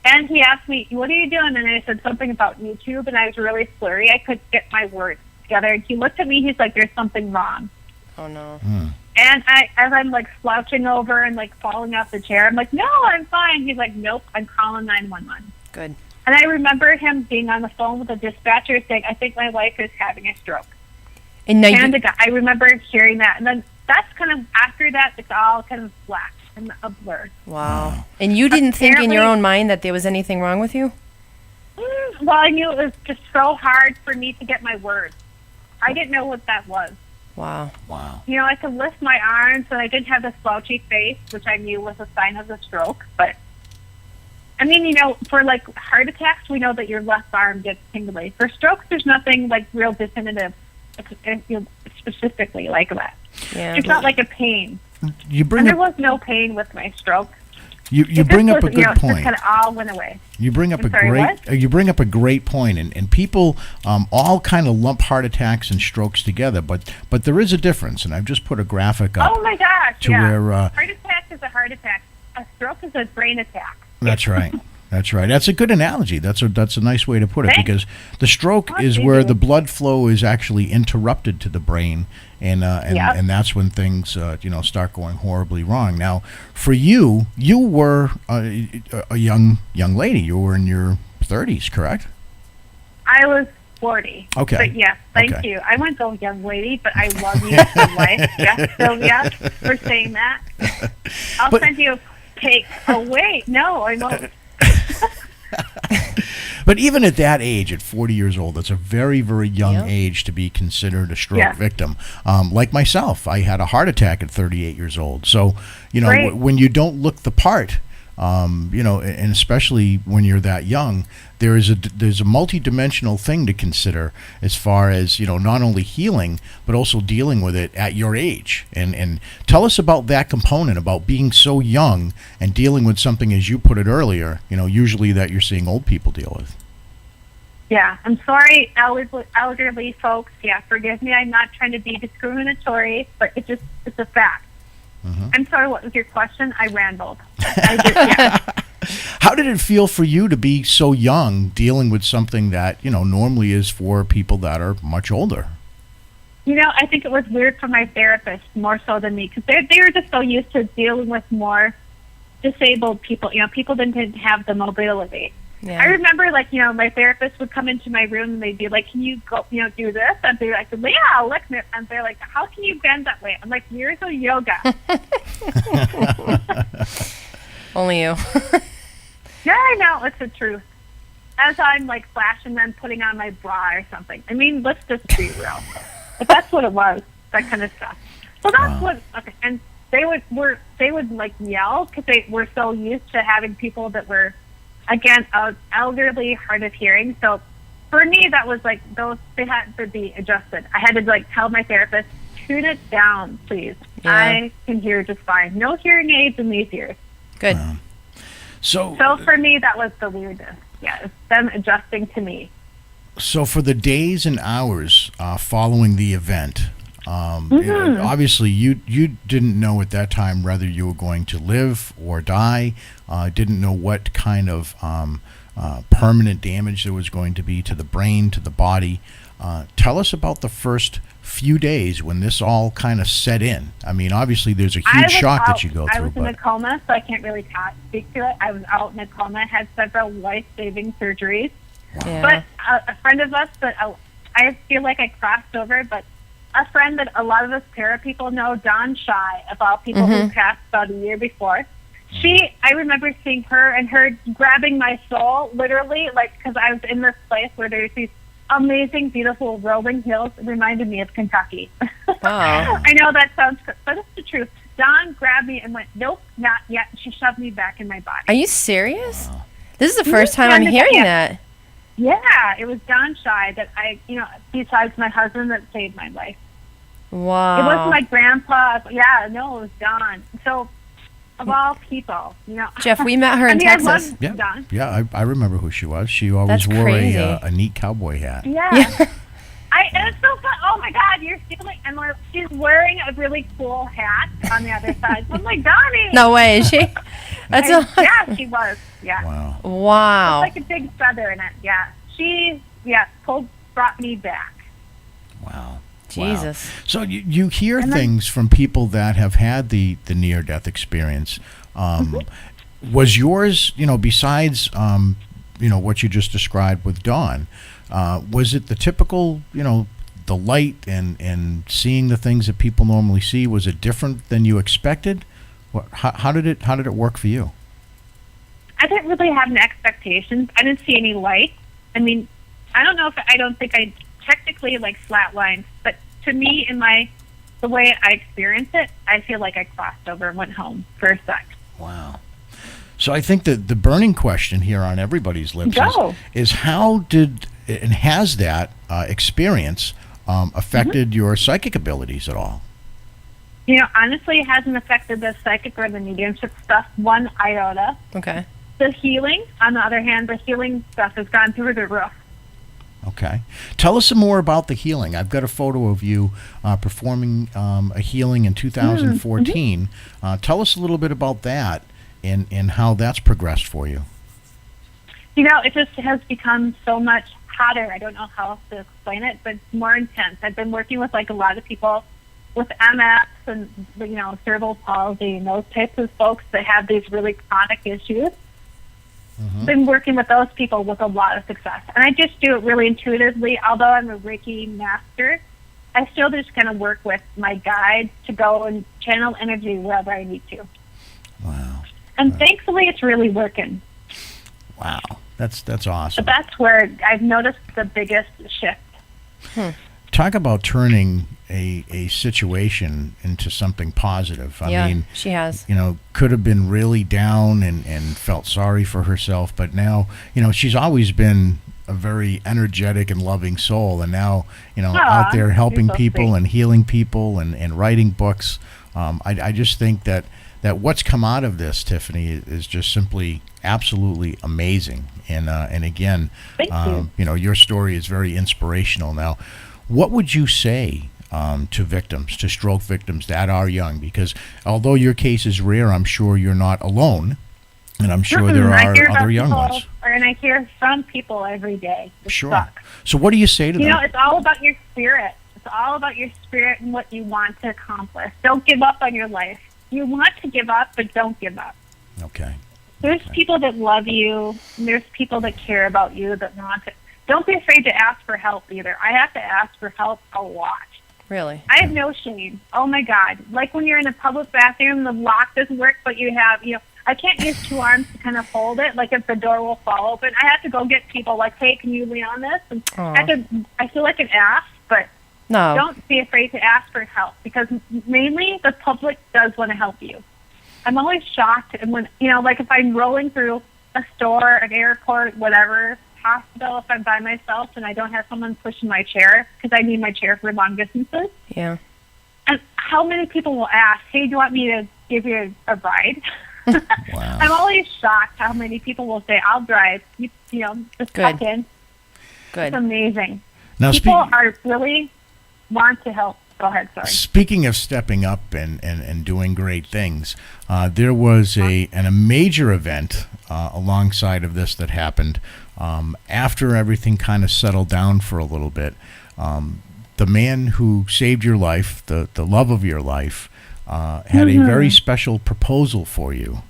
Speaker 4: And he asked me, "What are you doing?" And I said something about YouTube, and I was really slurry. I couldn't get my words together. And he looked at me. He's like, "There's something wrong."
Speaker 3: Oh no.
Speaker 4: And as I'm like slouching over and like falling off the chair, I'm like, "No, I'm fine." He's like, "Nope, I'm calling 911."
Speaker 3: Good.
Speaker 4: And I remember him being on the phone with the dispatcher saying, "I think my wife is having a stroke."
Speaker 3: And now
Speaker 4: And I remember hearing that, and then that's kind of after that, it's all kind of black and a blur.
Speaker 3: wow. And you didn't think in your
Speaker 4: Apparently-
Speaker 3: own mind that there was anything wrong with you?
Speaker 4: Well, I knew it was just so hard for me to get my words. I didn't know what that was.
Speaker 3: Wow.
Speaker 2: Wow.
Speaker 4: I could lift my arms, and I didn't have the slouchy face, which I knew was a sign of a stroke. But, I mean, for, like, heart attacks, we know that your left arm gets tingly. For strokes, there's nothing, like, real definitive specifically like that.
Speaker 3: Yeah.
Speaker 4: It's not like a pain.
Speaker 2: You bring
Speaker 4: And there
Speaker 2: up
Speaker 4: was no pain with my stroke.
Speaker 2: You bring up a good point.
Speaker 4: It kind of all went away.
Speaker 2: You bring up
Speaker 4: You
Speaker 2: bring up a great point, and people all kind of lump heart attacks and strokes together, but there is a difference, and I've just put a graphic up.
Speaker 4: Oh my gosh!
Speaker 2: To where
Speaker 4: heart attack is a heart attack. A stroke is a brain attack.
Speaker 2: That's right. That's right. That's a good analogy. That's a nice way to put it.
Speaker 4: Thanks.
Speaker 2: Because the stroke is where the blood flow is actually interrupted to the brain, and that's when things start going horribly wrong. Now, for you were a young lady. You were in your 30s, correct?
Speaker 4: I was 40.
Speaker 2: Okay.
Speaker 4: But yes, thank you. I wouldn't go young lady, but I love you for life. Yes, so yes, for saying that. I'll send you a cake. Oh wait, no, I won't.
Speaker 2: But even at that age, at 40 years old, that's a very, very young age to be considered a stroke victim. Like myself, I had a heart attack at 38 years old. So, when you don't look the part, and especially when you're that young, there's a multidimensional thing to consider as far as not only healing but also dealing with it at your age. And tell us about that component, about being so young and dealing with something, as you put it earlier, usually that you're seeing old people deal with.
Speaker 4: Yeah, I'm sorry, elderly folks. Yeah, forgive me. I'm not trying to be discriminatory, but it's a fact. Mm-hmm. I'm sorry, what was your question? I rambled.
Speaker 2: How did it feel for you to be so young dealing with something that, normally is for people that are much older?
Speaker 4: I think it was weird for my therapist more so than me, because they were just so used to dealing with more disabled people. People didn't have the mobility. Yeah. I remember, my therapist would come into my room and they'd be like, "Can you go, do this?" And they're like, "Yeah, look." And they're like, "How can you bend that way?" I'm like, "Years of yoga."
Speaker 3: Only you.
Speaker 4: Yeah, I know. It's the truth. As I'm flashing them, putting on my bra or something. I mean, let's just be real. But that's what it was. That kind of stuff. So that's what. Okay, and they would yell because they were so used to having people that were, again, elderly, hard of hearing. So for me, that was they had to be adjusted. I had to tell my therapist, tune it down, please. Yeah. I can hear just fine. No hearing aids in these ears.
Speaker 3: Good.
Speaker 2: So
Speaker 4: for me, that was the weirdness. Yeah, it's them adjusting to me.
Speaker 2: So for the days and hours following the event, obviously you didn't know at that time whether you were going to live or die. Didn't know what kind of permanent damage there was going to be to the brain, to the body. Tell us about the first few days when this all kind of set in. I mean, obviously there's a huge shock that you go through.
Speaker 4: I was in a coma, so I can't really speak to it. I was out in a coma, had several life-saving surgeries. Wow. But a friend of us that I feel like I crossed over, but a friend that a lot of us para people know, Dawn Shy, of all people, who passed about a year before. I remember seeing her and her grabbing my soul, literally, because I was in this place where there's these amazing, beautiful rolling hills. It reminded me of Kentucky. Oh. I know that sounds good, but it's the truth. Dawn grabbed me and went, "Nope, not yet." She shoved me back in my body.
Speaker 3: Are you serious? Wow. This is the first time I'm hearing that.
Speaker 4: Yeah, it was Dawn Shy that besides my husband, that saved my life.
Speaker 3: Wow.
Speaker 4: It wasn't my grandpa. Yeah, no, it was Dawn. So, of all people,
Speaker 3: Jeff, we met her in Texas.
Speaker 4: I love Dawn.
Speaker 2: Yeah, I remember who she was. She always wore a neat cowboy hat.
Speaker 4: Yeah. And it's so fun. Oh my God, you're stealing. And she's wearing a really cool hat on the other side. So I'm like, Donnie.
Speaker 3: No way, is she?
Speaker 4: Yeah, she was. Yeah.
Speaker 3: Wow.
Speaker 4: It's like a big feather in it. Yeah. She, brought me back.
Speaker 2: Wow.
Speaker 3: Jesus.
Speaker 2: Wow. So you hear things from people that have had the near-death experience. Was yours, besides, what you just described with Dawn, was it the typical, the light and seeing the things that people normally see? Was it different than you expected? How did it work for you?
Speaker 4: I didn't really have any expectations. I didn't see any light. I mean, I don't think I technically flatlined, but to me, the way I experienced it, I feel like I crossed over and went home for a sec.
Speaker 2: Wow. So I think that the burning question here on everybody's lips is how did and has that experience affected your psychic abilities at all?
Speaker 4: Honestly, it hasn't affected the psychic or the mediumship stuff one iota.
Speaker 3: Okay.
Speaker 4: The healing, on the other hand, the healing stuff has gone through the roof.
Speaker 2: Okay. Tell us some more about the healing. I've got a photo of you performing a healing in 2014. Tell us a little bit about that and how that's progressed for you.
Speaker 4: It just has become so much hotter. I don't know how else to explain it, but it's more intense. I've been working with a lot of people with MS and cerebral palsy and those types of folks that have these really chronic issues. Been working with those people with a lot of success, and I just do it really intuitively. Although I'm a Reiki master, I still just kind of work with my guides to go and channel energy wherever I need to.
Speaker 2: Wow!
Speaker 4: And thankfully, it's really working.
Speaker 2: Wow, that's awesome.
Speaker 4: But that's where I've noticed the biggest shift.
Speaker 2: Talk about turning a situation into something positive. I mean,
Speaker 3: she has.
Speaker 2: Could have been really down and felt sorry for herself, but now, she's always been a very energetic and loving soul, and now, out there helping people and healing people and writing books. I just think that what's come out of this, Tiffany, is just simply absolutely amazing. And again,
Speaker 4: Thank you.
Speaker 2: Your story is very inspirational. Now, what would you say to victims, to stroke victims that are young? Because although your case is rare, I'm sure you're not alone, and I'm sure there are other young ones.
Speaker 4: And I hear from people every day.
Speaker 2: Sure.
Speaker 4: Sucks.
Speaker 2: So what do you say to them?
Speaker 4: It's all about your spirit. It's all about your spirit and what you want to accomplish. Don't give up on your life. You want to give up, but don't give up.
Speaker 2: Okay.
Speaker 4: There's people that love you, and there's people that care about you that want to. Don't be afraid to ask for help either. I have to ask for help a lot.
Speaker 3: Really?
Speaker 4: I have no shame. Oh my God. Like when you're in a public bathroom, the lock doesn't work, but you have, I can't use two arms to kind of hold it, like if the door will fall open. I have to go get people like, hey, can you lean on this? And I feel like an ass, but don't be afraid to ask for help, because mainly the public does want to help you. I'm always shocked. And when, like if I'm rolling through a store, an airport, whatever, hospital, if I'm by myself and I don't have someone pushing my chair, because I need my chair for long distances.
Speaker 3: Yeah.
Speaker 4: And how many people will ask, hey, do you want me to give you a ride?
Speaker 2: Wow.
Speaker 4: I'm always shocked how many people will say, I'll drive. Just tuck in.
Speaker 3: Good.
Speaker 4: It's amazing.
Speaker 2: Now,
Speaker 4: people are really want to help. Go ahead, sorry.
Speaker 2: Speaking of stepping up and doing great things, there was a major event alongside of this that happened after everything kind of settled down for a little bit. The man who saved your life, the love of your life, had a very special proposal for you,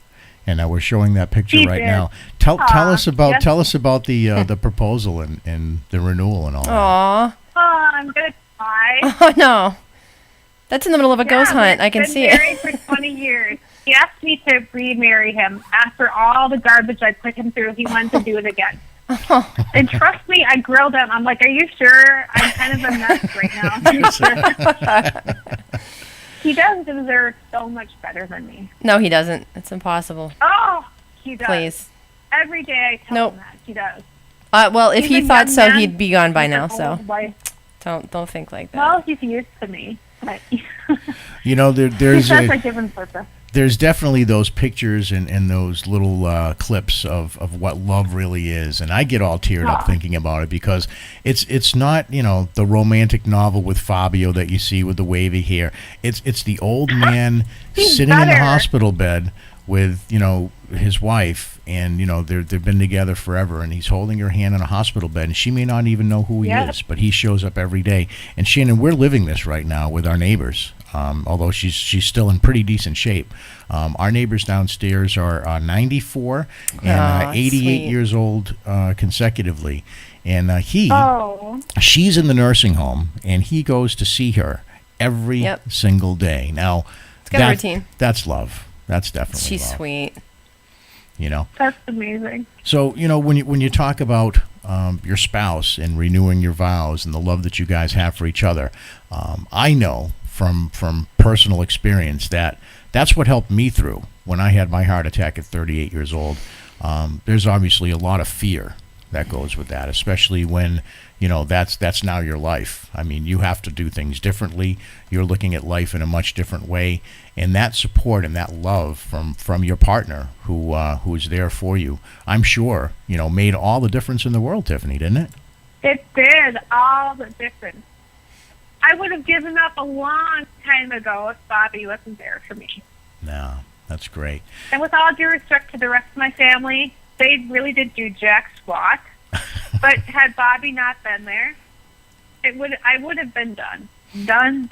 Speaker 2: and we're showing that picture right now. Tell us about the proposal and the renewal and all that.
Speaker 3: Aww.
Speaker 4: Oh, I'm gonna cry.
Speaker 3: Oh no, that's in the middle of a ghost hunt. I can see it.
Speaker 4: Been married for 20 years. He asked me to remarry him after all the garbage I put him through. He wanted to do it again. And trust me, I grilled him. I'm like, are you sure? I'm kind of a mess right now. He does deserve so much better than me.
Speaker 3: No, he doesn't. It's impossible.
Speaker 4: Oh, he does.
Speaker 3: Please.
Speaker 4: Every day I tell him that. He does.
Speaker 3: Well, if he thought so, he'd be gone by now. So
Speaker 4: life.
Speaker 3: don't think like that.
Speaker 4: Well, he's used to me. But
Speaker 2: there's
Speaker 4: a different purpose.
Speaker 2: There's definitely those pictures and those little clips of what love really is, and I get all teared up thinking about it, because it's not the romantic novel with Fabio that you see with the wavy hair. It's the old man sitting in the hospital bed with his wife, and they've been together forever, and he's holding her hand in a hospital bed, and she may not even know who he is, but he shows up every day. And Shannon, we're living this right now with our neighbors. Although she's still in pretty decent shape. Our neighbors downstairs are 94 and 88
Speaker 3: sweet.
Speaker 2: Years old consecutively. And she's in the nursing home, and he goes to see her every single day. Now,
Speaker 3: it's got a routine.
Speaker 2: That's love. That's definitely
Speaker 3: She's
Speaker 2: love.
Speaker 3: sweet.
Speaker 4: That's amazing.
Speaker 2: So, when you talk about your spouse and renewing your vows and the love that you guys have for each other, I know from personal experience that's what helped me through when I had my heart attack at 38 years old. There's obviously a lot of fear that goes with that, especially when that's now your life. I mean, you have to do things differently. You're looking at life in a much different way, and that support and that love from your partner who is there for you, I'm sure, made all the difference in the world, Tiffany, didn't it?
Speaker 4: It did all the difference. I would have given up a long time ago if Bobby wasn't there for me.
Speaker 2: No, that's great.
Speaker 4: And with all due respect to the rest of my family, they really did do jack squat. But had Bobby not been there, I would have been done. Done.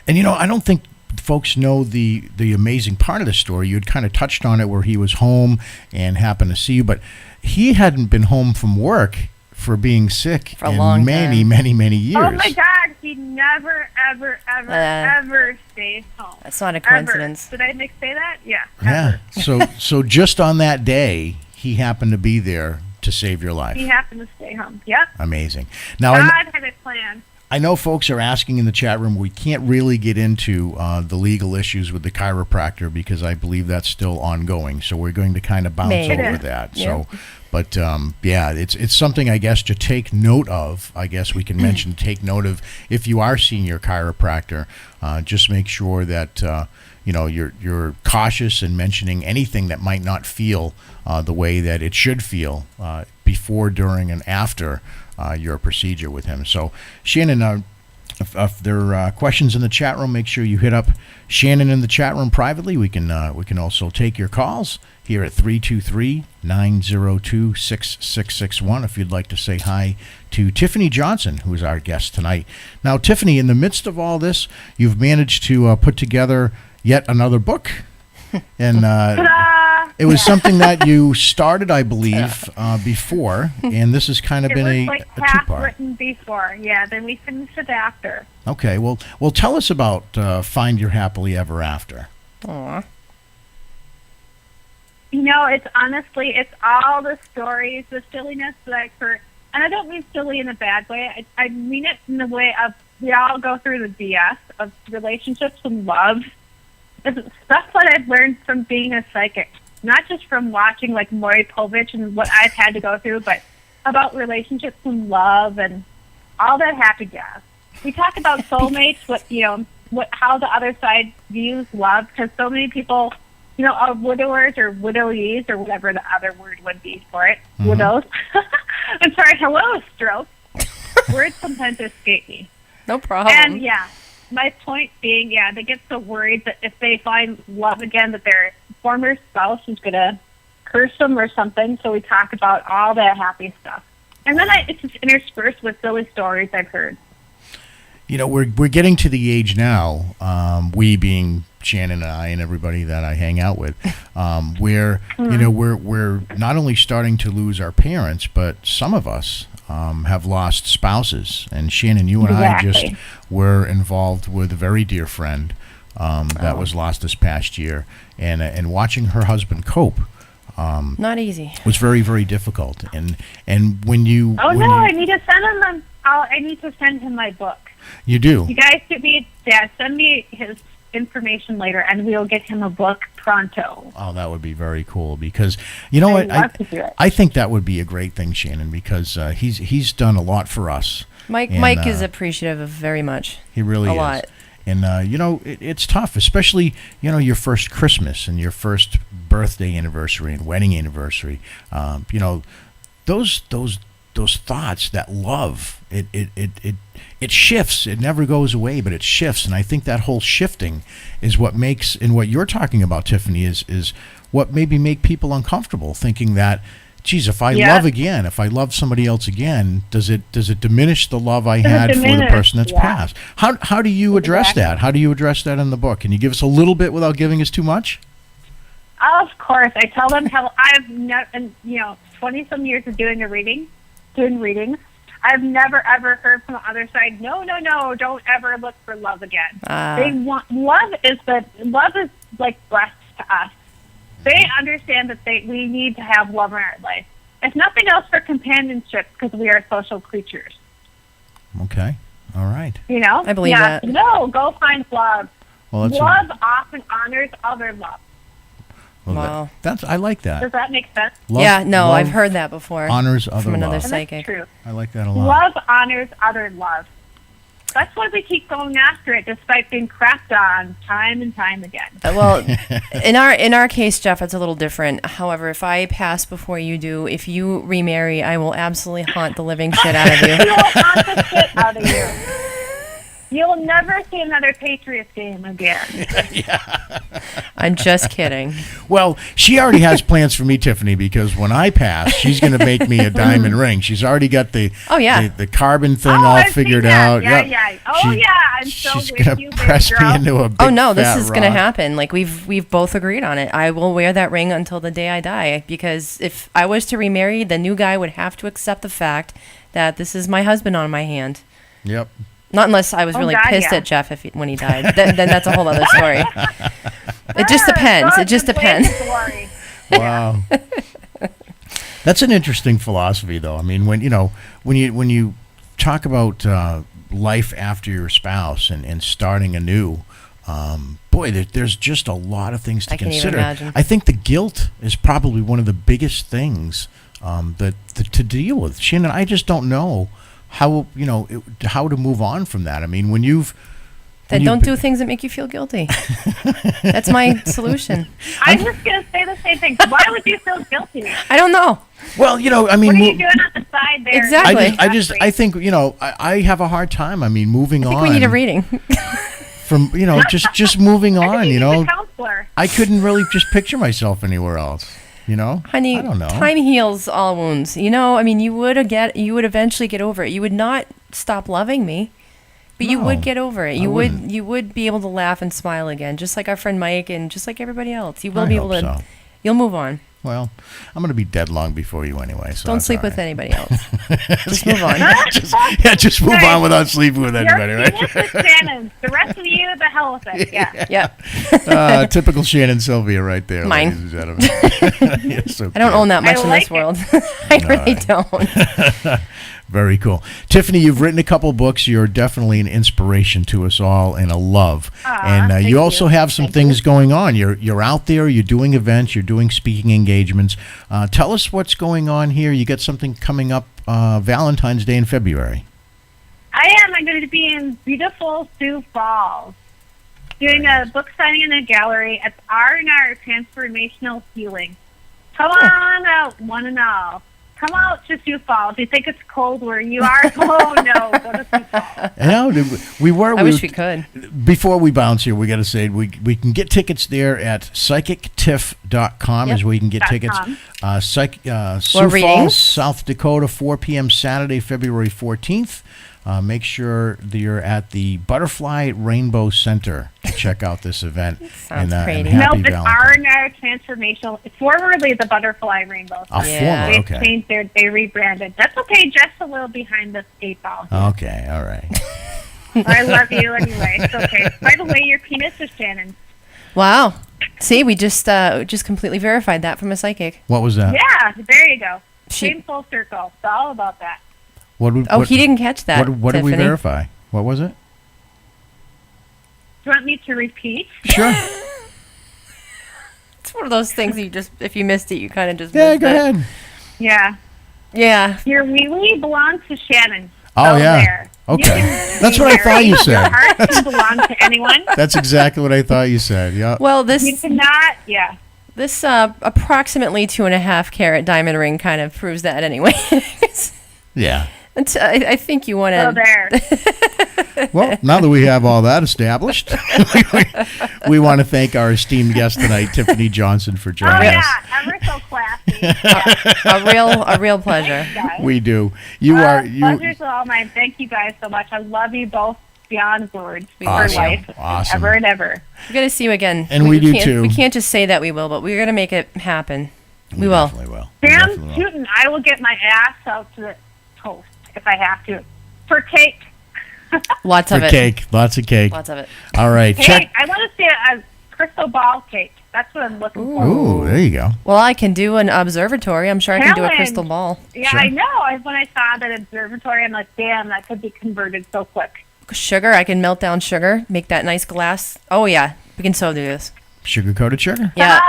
Speaker 2: And I don't think folks know the amazing part of the story. You had kind of touched on it where he was home and happened to see you, but he hadn't been home from work for being sick
Speaker 3: for in
Speaker 2: many years.
Speaker 4: Oh my God, he never, ever stays home.
Speaker 3: That's not a coincidence.
Speaker 4: Ever. Did I say that? Yeah.
Speaker 2: Yeah. So just on that day, he happened to be there to save your life.
Speaker 4: He happened to stay home. Yep.
Speaker 2: Amazing. Now,
Speaker 4: God had a plan.
Speaker 2: I know folks are asking in the chat room, we can't really get into the legal issues with the chiropractor because I believe that's still ongoing. So we're going to kind of bounce over that.
Speaker 3: Yeah.
Speaker 2: So, but it's something I guess to take note of. I guess we can mention take note of if you are seeing your chiropractor. Just make sure that you're cautious in mentioning anything that might not feel the way that it should feel before, during, and after your procedure with him. So, Shannon, if there are questions in the chat room, make sure you hit up Shannon in the chat room privately. We can also take your calls here at 323-902-6661 if you'd like to say hi to Tiffany Johnson, who is our guest tonight. Now, Tiffany, in the midst of all this, you've managed to put together yet another book. And it was something that you started, I believe, before, and this has kind of been a two-part.
Speaker 4: Written before, yeah. Then we finished it after.
Speaker 2: Okay, well, tell us about Find Your Happily Ever After.
Speaker 3: Aww.
Speaker 4: It's all the stories, the silliness that I've heard, and I don't mean silly in a bad way. I mean it in the way of we all go through the BS of relationships and love. That's what I've learned from being a psychic, not just from watching like Maury Povich and what I've had to go through, but about relationships and love and all that happy jazz. We talk about soulmates, how the other side views love, because so many people, are widowers or widowies or whatever the other word would be for it. Mm-hmm. Widows. I'm sorry. Hello, stroke. Words sometimes escape me.
Speaker 3: No problem.
Speaker 4: And my point being, they get so worried that if they find love again, that their former spouse is going to curse them or something. So we talk about all that happy stuff. And then it's just interspersed with silly stories I've heard.
Speaker 2: We're getting to the age now, we being Shannon and I and everybody that I hang out with, where, we're not only starting to lose our parents, but some of us have lost spouses. And Shannon, you and I just were involved with a very dear friend that was lost this past year, and watching her husband cope.
Speaker 3: Not easy.
Speaker 2: Was very, very difficult. And when you
Speaker 4: I need to send him I need to send him my book.
Speaker 2: You do.
Speaker 4: You guys send me his information later, and we'll get him a book pronto.
Speaker 2: Oh, that would be very cool because I think that would be a great thing, Shannon, because he's done a lot for us.
Speaker 3: Mike is appreciative of very much.
Speaker 2: He really is.
Speaker 3: A lot.
Speaker 2: And it's tough, especially your first Christmas and your first birthday anniversary and wedding anniversary. Those thoughts, that love, it shifts. It never goes away, but it shifts. And I think that whole shifting is what makes, and what you're talking about, Tiffany, is what maybe make people uncomfortable, thinking that, geez, if I love again, if I love somebody else again, does it diminish the love I had for the person that's passed? How do you address that? How do you address that in the book? Can you give us a little bit without giving us too much?
Speaker 4: Of course. I tell them how I've 20 some years of doing readings. I've never ever heard from the other side, no, don't ever look for love again. They want love is like breath to us. They understand that we need to have love in our life. If nothing else, for companionship, because we are social creatures.
Speaker 2: Okay. All right.
Speaker 3: I believe that.
Speaker 4: No, go find love.
Speaker 2: Well,
Speaker 4: love often honors other love.
Speaker 2: Well,
Speaker 3: Wow.
Speaker 2: I like that.
Speaker 4: Does that make sense?
Speaker 2: Love
Speaker 3: I've heard that before.
Speaker 2: honors other
Speaker 3: from another
Speaker 2: love.
Speaker 3: psychic.
Speaker 4: That's true.
Speaker 2: I like that a lot.
Speaker 4: Love honors other love. That's why we keep going after it, despite being crapped on time and time again.
Speaker 3: Well, in our case, Jeff, it's a little different. However, if I pass before you do, if you remarry, I will absolutely haunt the living shit out of you.
Speaker 4: You will haunt the shit out of you. You'll never see another Patriots game again.
Speaker 3: I'm just kidding.
Speaker 2: Well, she already has plans for me, Tiffany, because when I pass, she's going to make me a diamond ring. She's already got the carbon thing all
Speaker 4: I've
Speaker 2: figured
Speaker 4: seen that.
Speaker 2: out.
Speaker 4: Yeah,
Speaker 2: Yep.
Speaker 4: yeah. Oh, I'm so
Speaker 2: she's
Speaker 4: with
Speaker 2: gonna
Speaker 4: you,
Speaker 2: press
Speaker 4: baby
Speaker 2: me
Speaker 4: girl.
Speaker 2: into a big
Speaker 3: Oh no, this
Speaker 2: fat
Speaker 3: is gonna
Speaker 2: rock.
Speaker 3: happen. Like we've both agreed on it. I will wear that ring until the day I die, because if I was to remarry, the new guy would have to accept the fact that this is my husband on my hand.
Speaker 2: Yep.
Speaker 3: Not unless I was really
Speaker 4: God,
Speaker 3: pissed
Speaker 4: yeah.
Speaker 3: at Jeff when he died. then that's a whole other story. It just depends. It just depends.
Speaker 2: Wow. That's an interesting philosophy, though. I mean, when you talk about life after your spouse and starting anew, boy, there's just a lot of things to
Speaker 3: I can't even
Speaker 2: consider.
Speaker 3: imagine.
Speaker 2: I think the guilt is probably one of the biggest things that to deal with. Shannon, I just don't know how how to move on from that. I mean, when you've
Speaker 3: Then don't do things that make you feel guilty. That's my solution.
Speaker 4: I'm just going to say the same thing. Why would you feel guilty?
Speaker 3: I don't know.
Speaker 2: Well, I mean,
Speaker 4: What are you doing on the side there?
Speaker 3: Exactly.
Speaker 2: I think I have a hard time. I mean, moving
Speaker 3: I think
Speaker 2: on.
Speaker 3: we need a reading.
Speaker 2: From just moving on.
Speaker 4: I think you need a counselor.
Speaker 2: I couldn't really just picture myself anywhere else.
Speaker 3: Honey,
Speaker 2: I don't know.
Speaker 3: time heals all wounds. I mean, you would eventually get over it. You would not stop loving me, but you
Speaker 2: No,
Speaker 3: would get over it.
Speaker 2: I wouldn't.
Speaker 3: You would be able to laugh and smile again, just like our friend Mike and just like everybody else. You will
Speaker 2: I
Speaker 3: be
Speaker 2: hope
Speaker 3: able to.
Speaker 2: so.
Speaker 3: You'll move on.
Speaker 2: Well, I'm going to be dead long before you anyway. So
Speaker 3: Don't
Speaker 2: that's
Speaker 3: sleep
Speaker 2: all
Speaker 3: with
Speaker 2: right.
Speaker 3: anybody else. Just move on.
Speaker 2: just move on without sleeping with anybody,
Speaker 4: You're
Speaker 2: right?
Speaker 4: with Shannon. The rest of you, the hell with it. Yeah.
Speaker 3: Yep.
Speaker 2: Typical Shannon Sylvia right there,
Speaker 3: Mine.
Speaker 2: ladies and gentlemen. You're so
Speaker 3: I don't
Speaker 2: cute.
Speaker 3: own that much
Speaker 4: I
Speaker 3: in
Speaker 4: like
Speaker 3: this world. I really don't.
Speaker 2: Very cool. Tiffany, you've written a couple books. You're definitely an inspiration to us all and a love. And
Speaker 4: thank
Speaker 2: you also
Speaker 4: you.
Speaker 2: have some things going on. You're out there. You're doing events. You're doing speaking engagements. Tell us what's going on here. You got something coming up Valentine's Day in February.
Speaker 4: I am. I'm going to be in beautiful Sioux Falls doing a book signing in a gallery at R&R Transformational Healing. Come on out, one and all. Come out to Sioux Falls. You think it's cold where you are? Oh, no. Go to Sioux Falls.
Speaker 3: I wish we could.
Speaker 2: Before we bounce here, we got to say we can get tickets there at psychictiff.com is where you can get tickets. Sioux Falls, South Dakota, 4 p.m. Saturday, February 14th. Make sure that you're at the Butterfly Rainbow Center to check out this event.
Speaker 3: Sounds
Speaker 2: and
Speaker 3: crazy.
Speaker 2: happy
Speaker 4: No, it's
Speaker 2: Valentine's.
Speaker 4: R&R Transformational. It's formerly the Butterfly Rainbow.
Speaker 3: Yeah.
Speaker 4: They
Speaker 2: Okay.
Speaker 4: changed they rebranded. That's okay, just a little behind the 8 ball.
Speaker 2: Okay, all right.
Speaker 4: I love you anyway. It's okay. By the way, your penis is Shannon.
Speaker 3: Wow. See, we just completely verified that from a psychic.
Speaker 2: What was that?
Speaker 4: Yeah, there you go.
Speaker 3: She-
Speaker 4: Came full circle. It's all about that.
Speaker 3: He didn't catch that.
Speaker 2: What did we
Speaker 3: Tiffany.
Speaker 2: verify? What was it?
Speaker 4: Do you want me to repeat?
Speaker 2: Sure.
Speaker 3: It's one of those things if you missed it, you kind of just
Speaker 2: Yeah,
Speaker 3: missed
Speaker 2: go
Speaker 3: it.
Speaker 2: ahead.
Speaker 4: Yeah.
Speaker 3: Yeah.
Speaker 4: Your wee belongs to Shannon.
Speaker 2: Oh, yeah.
Speaker 4: There. You
Speaker 2: Okay.
Speaker 4: can
Speaker 2: That's
Speaker 4: be
Speaker 2: what I thought
Speaker 4: married.
Speaker 2: you said.
Speaker 4: Your heart can belong to anyone.
Speaker 2: That's exactly what I thought you said. Yeah.
Speaker 3: Well,
Speaker 4: You cannot, yeah.
Speaker 3: this approximately 2.5 carat diamond ring kind of proves that anyway.
Speaker 2: Yeah.
Speaker 3: I think you want
Speaker 4: So
Speaker 3: to.
Speaker 4: there.
Speaker 2: Well, now that we have all that established, we want to thank our esteemed guest tonight, Tiffany Johnson, for
Speaker 4: Oh,
Speaker 2: joining us.
Speaker 4: yeah. Ever so classy. Yeah.
Speaker 3: A real pleasure.
Speaker 4: Guys.
Speaker 2: We do. You are.
Speaker 4: Pleasure's all mine. Thank you guys so much. I love you both beyond words for
Speaker 2: Awesome.
Speaker 4: life.
Speaker 2: Awesome.
Speaker 4: Ever and ever.
Speaker 3: We're gonna see you again.
Speaker 2: And we do
Speaker 3: can't,
Speaker 2: too.
Speaker 3: We can't just say that we will, but we're gonna make it happen. We will.
Speaker 2: Definitely will. We
Speaker 4: Damn
Speaker 2: definitely will.
Speaker 4: tootin'. I will get my ass out to the toast if I have to. For cake.
Speaker 3: Lots
Speaker 2: For
Speaker 3: of it.
Speaker 2: cake. Lots of cake.
Speaker 3: Lots of it.
Speaker 2: All right.
Speaker 4: Hey,
Speaker 2: Check.
Speaker 4: I want to see a crystal ball cake. That's what I'm looking for.
Speaker 2: Ooh, there you go.
Speaker 3: Well, I can do an observatory. I'm sure I can do a
Speaker 4: Challenge.
Speaker 3: crystal ball.
Speaker 4: Yeah,
Speaker 2: Sure.
Speaker 4: I know. When I saw that observatory, I'm like, damn, that could be converted so quick.
Speaker 3: Sugar. I can melt down sugar. Make that nice glass. Oh yeah, we can so do this.
Speaker 2: Sugar-coated sugar.
Speaker 3: Yeah.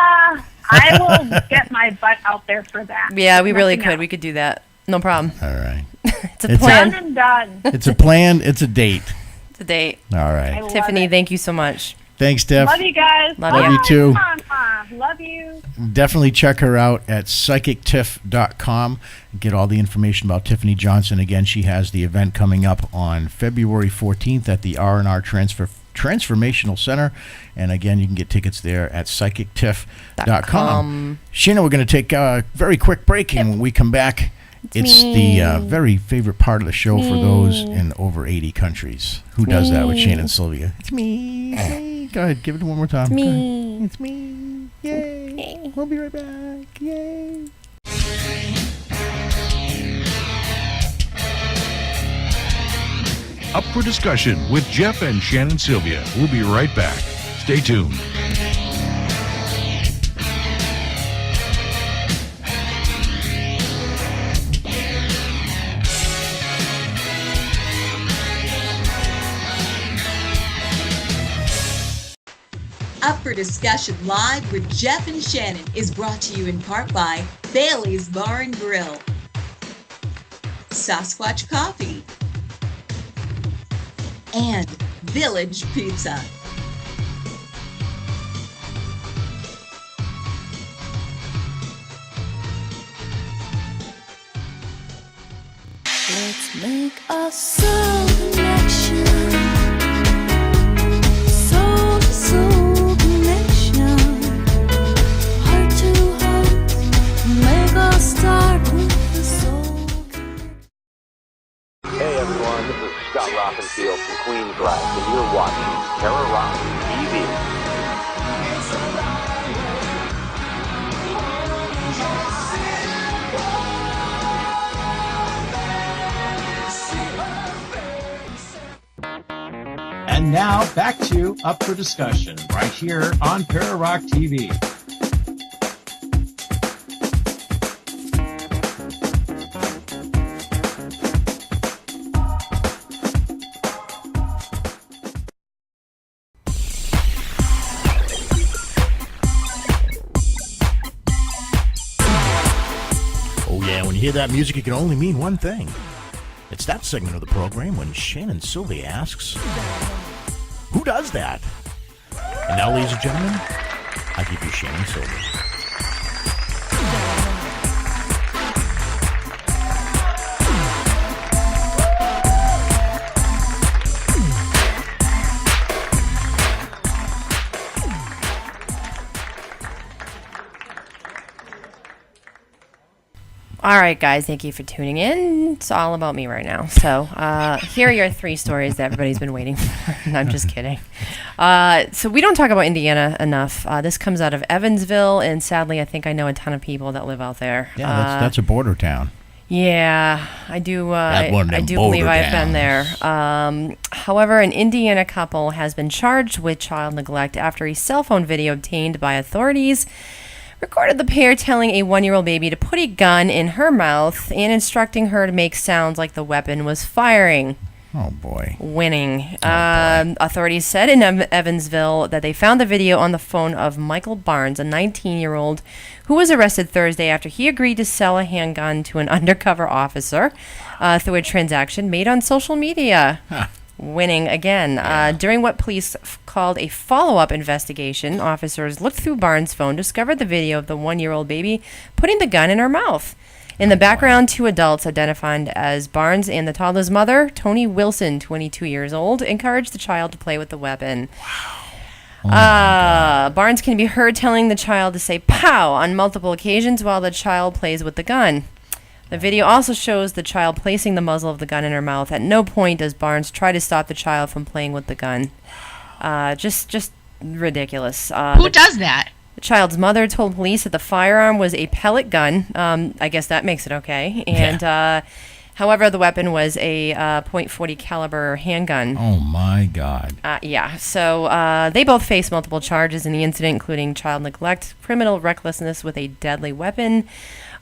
Speaker 4: I will get my butt out there for that.
Speaker 3: Yeah, we really could. We could do that. No problem.
Speaker 2: All right.
Speaker 3: It's a plan.
Speaker 4: Done and done.
Speaker 2: It's a plan. It's a date.
Speaker 3: It's a date.
Speaker 2: All right.
Speaker 3: Tiffany, thank you so much.
Speaker 2: Thanks, Steph.
Speaker 4: Love you guys.
Speaker 3: Love
Speaker 2: you too.
Speaker 4: Love you.
Speaker 2: Definitely check her out at psychictiff.com. Get all the information about Tiffany Johnson. Again, she has the event coming up on February 14th at the R&R Transformational Center. And again, you can get tickets there at psychictiff.com. Shannon, we're going to take a very quick break. And when we come back, it's the very favorite part of the show for those in over 80 countries. Who does that with Shannon and Sylvia? It's me. Go ahead, give it one more time.
Speaker 3: It's me.
Speaker 2: It's me. Yay. We'll be right back. Yay.
Speaker 1: Up for discussion with Jeff and Shannon Sylvia. We'll be right back. Stay tuned.
Speaker 5: Up for Discussion Live with Jeff and Shannon is brought to you in part by Bailey's Bar and Grill, Sasquatch Coffee, and Village Pizza.
Speaker 6: Let's make a soul connection. Soul to soul connection. Heart to heart. Make us start with the soul.
Speaker 7: Hey everyone, this is Scott Rothenfield from Queensrÿche, and you're watching Terror Rock TV.
Speaker 8: And now back to Up for Discussion right here on Terror Rock TV.
Speaker 2: Oh, yeah, when you hear that music, it can only mean one thing. It's that segment of the program when Shannon Sylvia asks, who does that? And now, ladies and gentlemen, I give you Shannon Sylvia.
Speaker 3: All right, guys, thank you for tuning in. It's all about me right now. So here are your 3 stories that everybody's been waiting for. And I'm just kidding. So we don't talk about Indiana enough. This comes out of Evansville, and sadly, I think I know a ton of people that live out there.
Speaker 2: Yeah, that's a border town.
Speaker 3: Yeah, I do. I do believe I've been there. However, an Indiana couple has been charged with child neglect after a cell phone video obtained by authorities recorded the pair telling a 1-year-old baby to put a gun in her mouth and instructing her to make sounds like the weapon was firing.
Speaker 2: Oh, boy.
Speaker 3: Winning. Authorities said in Evansville that they found the video on the phone of Michael Barnes, a 19-year-old who was arrested Thursday after he agreed to sell a handgun to an undercover officer through a transaction made on social media.
Speaker 2: Huh.
Speaker 3: Winning again. During what police called a follow-up investigation, officers looked through Barnes' phone, discovered the video of the 1-year-old baby putting the gun in her mouth. In the background, 2 adults identified as Barnes and the toddler's mother, Tony Wilson, 22 years old, encouraged the child to play with the weapon. Wow. Barnes can be heard telling the child to say "pow" on multiple occasions while the child plays with the gun. The video also shows the child placing the muzzle of the gun in her mouth. At no point does Barnes try to stop the child from playing with the gun. Just ridiculous.
Speaker 9: Who does that?
Speaker 3: The child's mother told police that the firearm was a pellet gun. I guess that makes it okay. And however, the weapon was a .40 caliber handgun.
Speaker 2: Oh my God.
Speaker 3: So they both face multiple charges in the incident, including child neglect, criminal recklessness with a deadly weapon.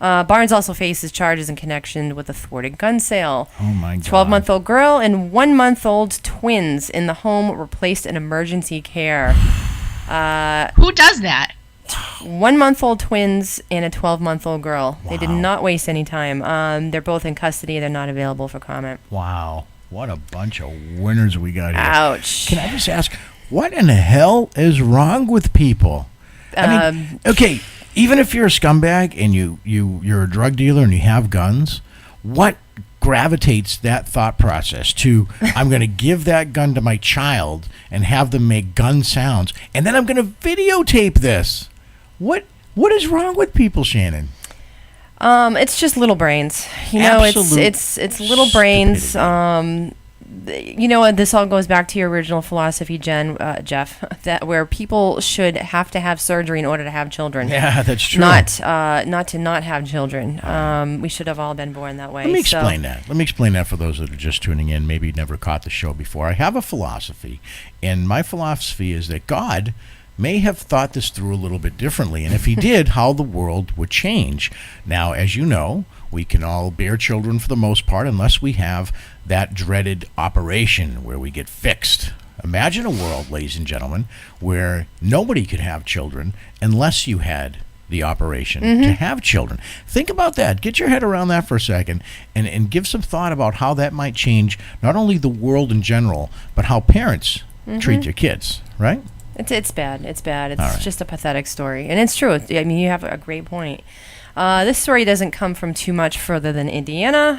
Speaker 3: Barnes also faces charges in connection with a thwarted gun sale.
Speaker 2: Oh, my God.
Speaker 3: 12-month-old girl and 1-month-old twins in the home were placed in emergency care.
Speaker 9: Who does that?
Speaker 3: 1-month-old twins and a 12-month-old girl.
Speaker 2: Wow.
Speaker 3: They did not waste any time. They're both in custody. They're not available for comment.
Speaker 2: Wow. What a bunch of winners we got here.
Speaker 3: Ouch.
Speaker 2: Can I just ask, what in the hell is wrong with people? I mean, okay, even if you're a scumbag and you're a drug dealer and you have guns, what gravitates that thought process to, I'm going to give that gun to my child and have them make gun sounds, and then I'm going to videotape this? What is wrong with people, Shannon?
Speaker 3: It's just little brains. You know, it's little brains. You know, this all goes back to your original philosophy, Jeff, that where people should have to have surgery in order to have children.
Speaker 2: Yeah, that's true.
Speaker 3: Not to not have children. We should have all been born that way.
Speaker 2: Let me explain that. Let me explain that for those that are just tuning in, maybe never caught the show before. I have a philosophy, and my philosophy is that God may have thought this through a little bit differently, and if he did, how the world would change. Now, as you know, we can all bear children for the most part unless we have that dreaded operation where we get fixed. Imagine a world, ladies and gentlemen, where nobody could have children unless you had the operation to have children. Think about that. Get your head around that for a second and give some thought about how that might change not only the world in general, but how parents treat their kids, right?
Speaker 3: It's bad. It's bad. It's
Speaker 2: right.
Speaker 3: just a pathetic story. And it's true. I mean, you have a great point. This story doesn't come from too much further than Indiana.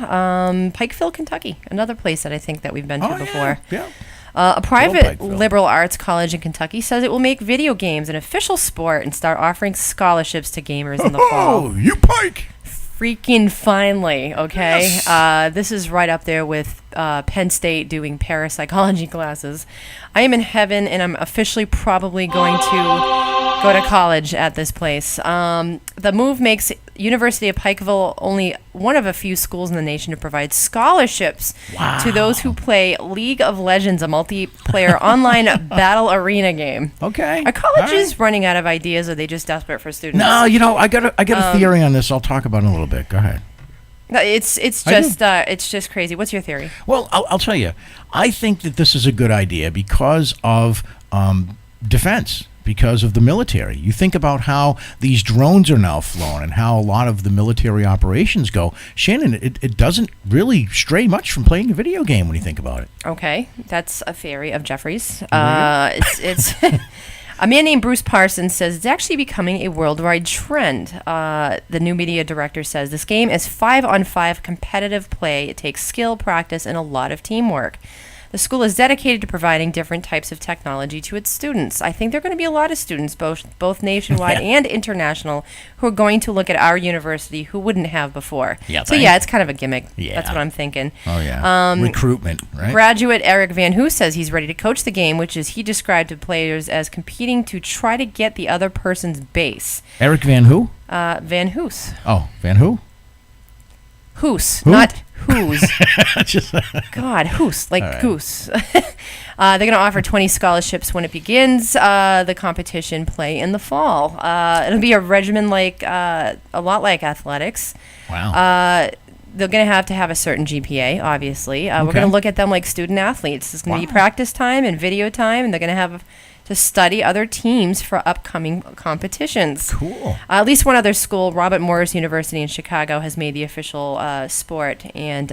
Speaker 3: Pikeville, Kentucky, another place that I think that we've been to before.
Speaker 2: Yeah.
Speaker 3: A private liberal arts college in Kentucky says it will make video games an official sport and start offering scholarships to gamers in the fall.
Speaker 2: Oh, you Pike!
Speaker 3: Freaking finally, okay?
Speaker 2: Yes.
Speaker 3: This is right up there with Penn State doing parapsychology classes. I am in heaven, and I'm officially probably going to go to college at this place. The move makes University of Pikeville only one of a few schools in the nation to provide scholarships to those who play League of Legends, a multiplayer online battle arena game.
Speaker 2: Okay.
Speaker 3: Are colleges running out of ideas, or are they just desperate for students?
Speaker 2: No, you know, I got a theory on this. I'll talk about it in a little bit. Go ahead.
Speaker 3: It's just crazy. What's your theory?
Speaker 2: Well, I'll tell you. I think that this is a good idea because of defense, because of the military. You think about how these drones are now flown and how a lot of the military operations go. Shannon, it doesn't really stray much from playing a video game when you think about it.
Speaker 3: Okay, that's a theory of Jeffrey's. It's a man named Bruce Parsons says it's actually becoming a worldwide trend. The new media director says this game is 5-on-5 competitive play. It takes skill, practice, and a lot of teamwork. The school is dedicated to providing different types of technology to its students. I think there are going to be a lot of students, both nationwide and international, who are going to look at our university who wouldn't have before.
Speaker 2: Yeah,
Speaker 3: so, yeah, it's kind of a gimmick.
Speaker 2: Yeah.
Speaker 3: That's what I'm thinking.
Speaker 2: Oh, yeah. Recruitment, right?
Speaker 3: Graduate Eric Van Hoos says he's ready to coach the game, which is he described to players as competing to try to get the other person's base.
Speaker 2: Eric Van who?
Speaker 3: Van Hoos.
Speaker 2: Oh, Van who?
Speaker 3: Hoos,
Speaker 2: Who?
Speaker 3: not who's.
Speaker 2: Just,
Speaker 3: God, Hoos, like
Speaker 2: right.
Speaker 3: goose. They're going to offer 20 scholarships when it begins. The competition play in the fall. It'll be a regimen like a lot like athletics.
Speaker 2: wow.
Speaker 3: They're going to have a certain GPA, obviously. We're
Speaker 2: Okay.
Speaker 3: going to look at them like student athletes. There's going to be practice time and video time, and they're going to have to study other teams for upcoming competitions.
Speaker 2: Cool.
Speaker 3: At least one other school, Robert Morris University in Chicago, has made the official sport and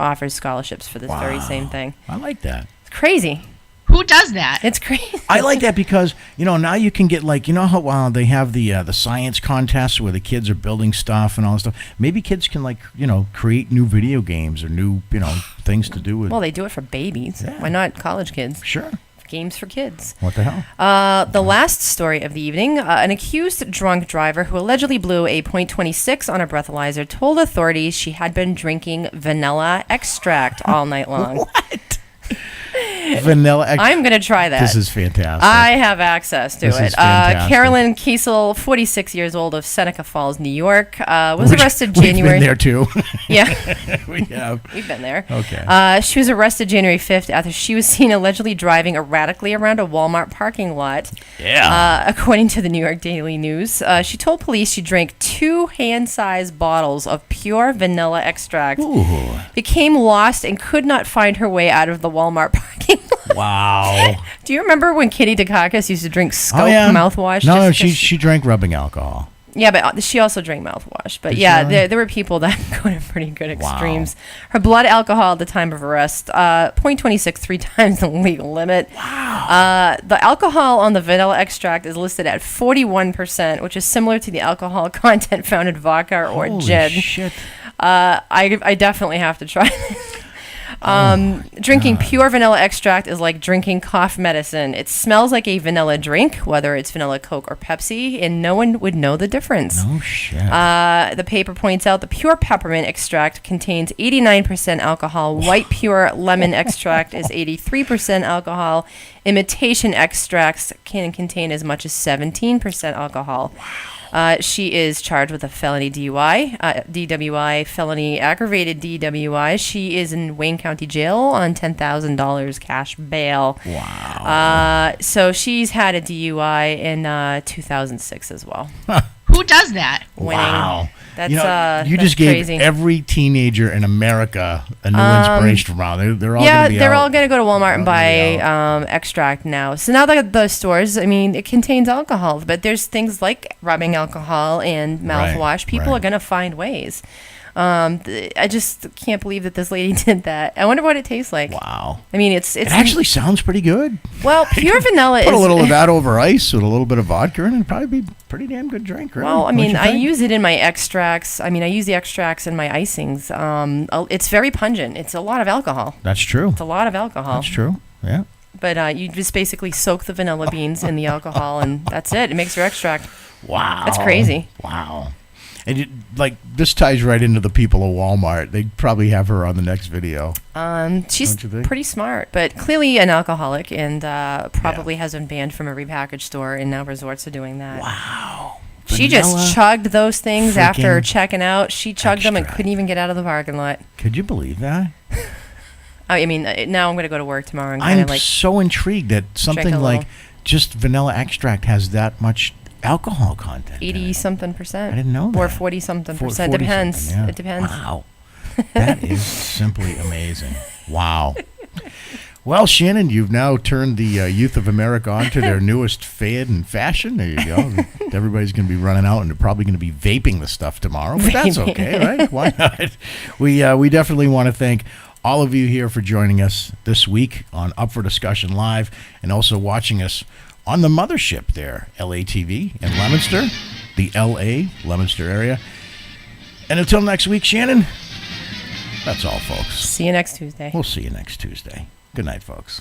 Speaker 3: offers scholarships for this very same thing.
Speaker 2: I like that.
Speaker 3: It's crazy.
Speaker 9: Who does that?
Speaker 3: It's crazy.
Speaker 2: I like that because, now you can get how they have the science contests where the kids are building stuff and all this stuff. Maybe kids can create new video games or new, things to do with.
Speaker 3: Well, they do it for babies.
Speaker 2: Yeah.
Speaker 3: Why not college kids?
Speaker 2: Sure.
Speaker 3: Games for kids.
Speaker 2: What the hell?
Speaker 3: The last story of the evening, an accused drunk driver who allegedly blew a .26 on a breathalyzer told authorities she had been drinking vanilla extract all night long.
Speaker 2: What? Vanilla extract.
Speaker 3: I'm going to try that.
Speaker 2: This is fantastic.
Speaker 3: I have access to
Speaker 2: This
Speaker 3: it.
Speaker 2: is fantastic.
Speaker 3: Carolyn Kiesel, 46 years old, of Seneca Falls, New York, was arrested
Speaker 2: We've
Speaker 3: January.
Speaker 2: been there too.
Speaker 3: Yeah.
Speaker 2: We have.
Speaker 3: We've been there.
Speaker 2: Okay.
Speaker 3: She was arrested January 5th after she was seen allegedly driving erratically around a Walmart parking lot.
Speaker 2: Yeah.
Speaker 3: According to the New York Daily News, she told police she drank 2 hand-sized bottles of pure vanilla extract,
Speaker 2: Ooh.
Speaker 3: became lost, and could not find her way out of the Walmart parking lot.
Speaker 2: Wow.
Speaker 3: Do you remember when Kitty Dukakis used to drink Scope mouthwash?
Speaker 2: No, she drank rubbing alcohol.
Speaker 3: Yeah, but she also drank mouthwash. But there were people that go to pretty good extremes.
Speaker 2: Wow.
Speaker 3: Her blood alcohol at the time of arrest, 0.26, 3 times the legal limit.
Speaker 2: Wow.
Speaker 3: The alcohol on the vanilla extract is listed at 41%, which is similar to the alcohol content found in vodka or
Speaker 2: Holy
Speaker 3: gin.
Speaker 2: Shit.
Speaker 3: I definitely have to try this. Drinking pure vanilla extract is like drinking cough medicine. It smells like a vanilla drink, whether it's vanilla Coke or Pepsi, and no one would know the difference.
Speaker 2: No shit.
Speaker 3: The paper points out the pure peppermint extract contains 89% alcohol. White pure lemon extract is 83% alcohol. Imitation extracts can contain as much as 17% alcohol. She is charged with a felony DWI, felony aggravated DWI. She is in Wayne County Jail on $10,000 cash bail.
Speaker 2: Wow.
Speaker 3: So she's had a DUI in 2006 as well.
Speaker 9: Who does that?
Speaker 3: Winning.
Speaker 2: Wow.
Speaker 3: That's
Speaker 2: you
Speaker 3: that's
Speaker 2: just gave
Speaker 3: crazy.
Speaker 2: every teenager in America a new inspiration from now. They're all gonna be
Speaker 3: they're
Speaker 2: out.
Speaker 3: all going to go to Walmart and buy extract now. So now the stores, I mean, it contains alcohol, but there's things like rubbing alcohol and mouthwash. People are going to find ways. I just can't believe that this lady did that. I wonder what it tastes like.
Speaker 2: Wow.
Speaker 3: I mean, it
Speaker 2: actually sounds pretty good.
Speaker 3: Well, pure vanilla
Speaker 2: Put a little of that over ice with a little bit of vodka in it, it'd probably be a pretty damn good drink, right?
Speaker 3: Well, I mean, I use it in my extracts. I mean, I use the extracts in my icings. It's very pungent. It's a lot of alcohol.
Speaker 2: That's true.
Speaker 3: It's a lot of alcohol.
Speaker 2: That's true. Yeah.
Speaker 3: But you just basically soak the vanilla beans in the alcohol, and that's it. It makes your extract.
Speaker 2: Wow.
Speaker 3: That's crazy.
Speaker 2: Wow. And this ties right into the people of Walmart. They'd probably have her on the next video.
Speaker 3: She's pretty smart, but clearly an alcoholic, and probably has been banned from every package store, and now resorts to doing that.
Speaker 2: Wow.
Speaker 3: She just chugged those things after checking out. She chugged them and couldn't even get out of the parking lot.
Speaker 2: Could you believe that?
Speaker 3: I mean, now I'm going to go to work tomorrow and
Speaker 2: I'm so intrigued that something like just vanilla extract has that much alcohol content.
Speaker 3: 80-something%.
Speaker 2: I didn't know that.
Speaker 3: Or 40-something%. Depends.
Speaker 2: Yeah.
Speaker 3: It depends.
Speaker 2: Wow. That is simply amazing. Wow. Well, Shannon, you've now turned the youth of America on to their newest fad and fashion. There you go. Everybody's going to be running out and they're probably going to be vaping the stuff tomorrow, but that's okay, right? Why not? We definitely want to thank all of you here for joining us this week on Up for Discussion Live, and also watching us on the mothership there, LATV in Leominster, the LA, Leominster area. And until next week, Shannon, that's all, folks.
Speaker 3: See you next Tuesday.
Speaker 2: We'll see you next Tuesday. Good night, folks.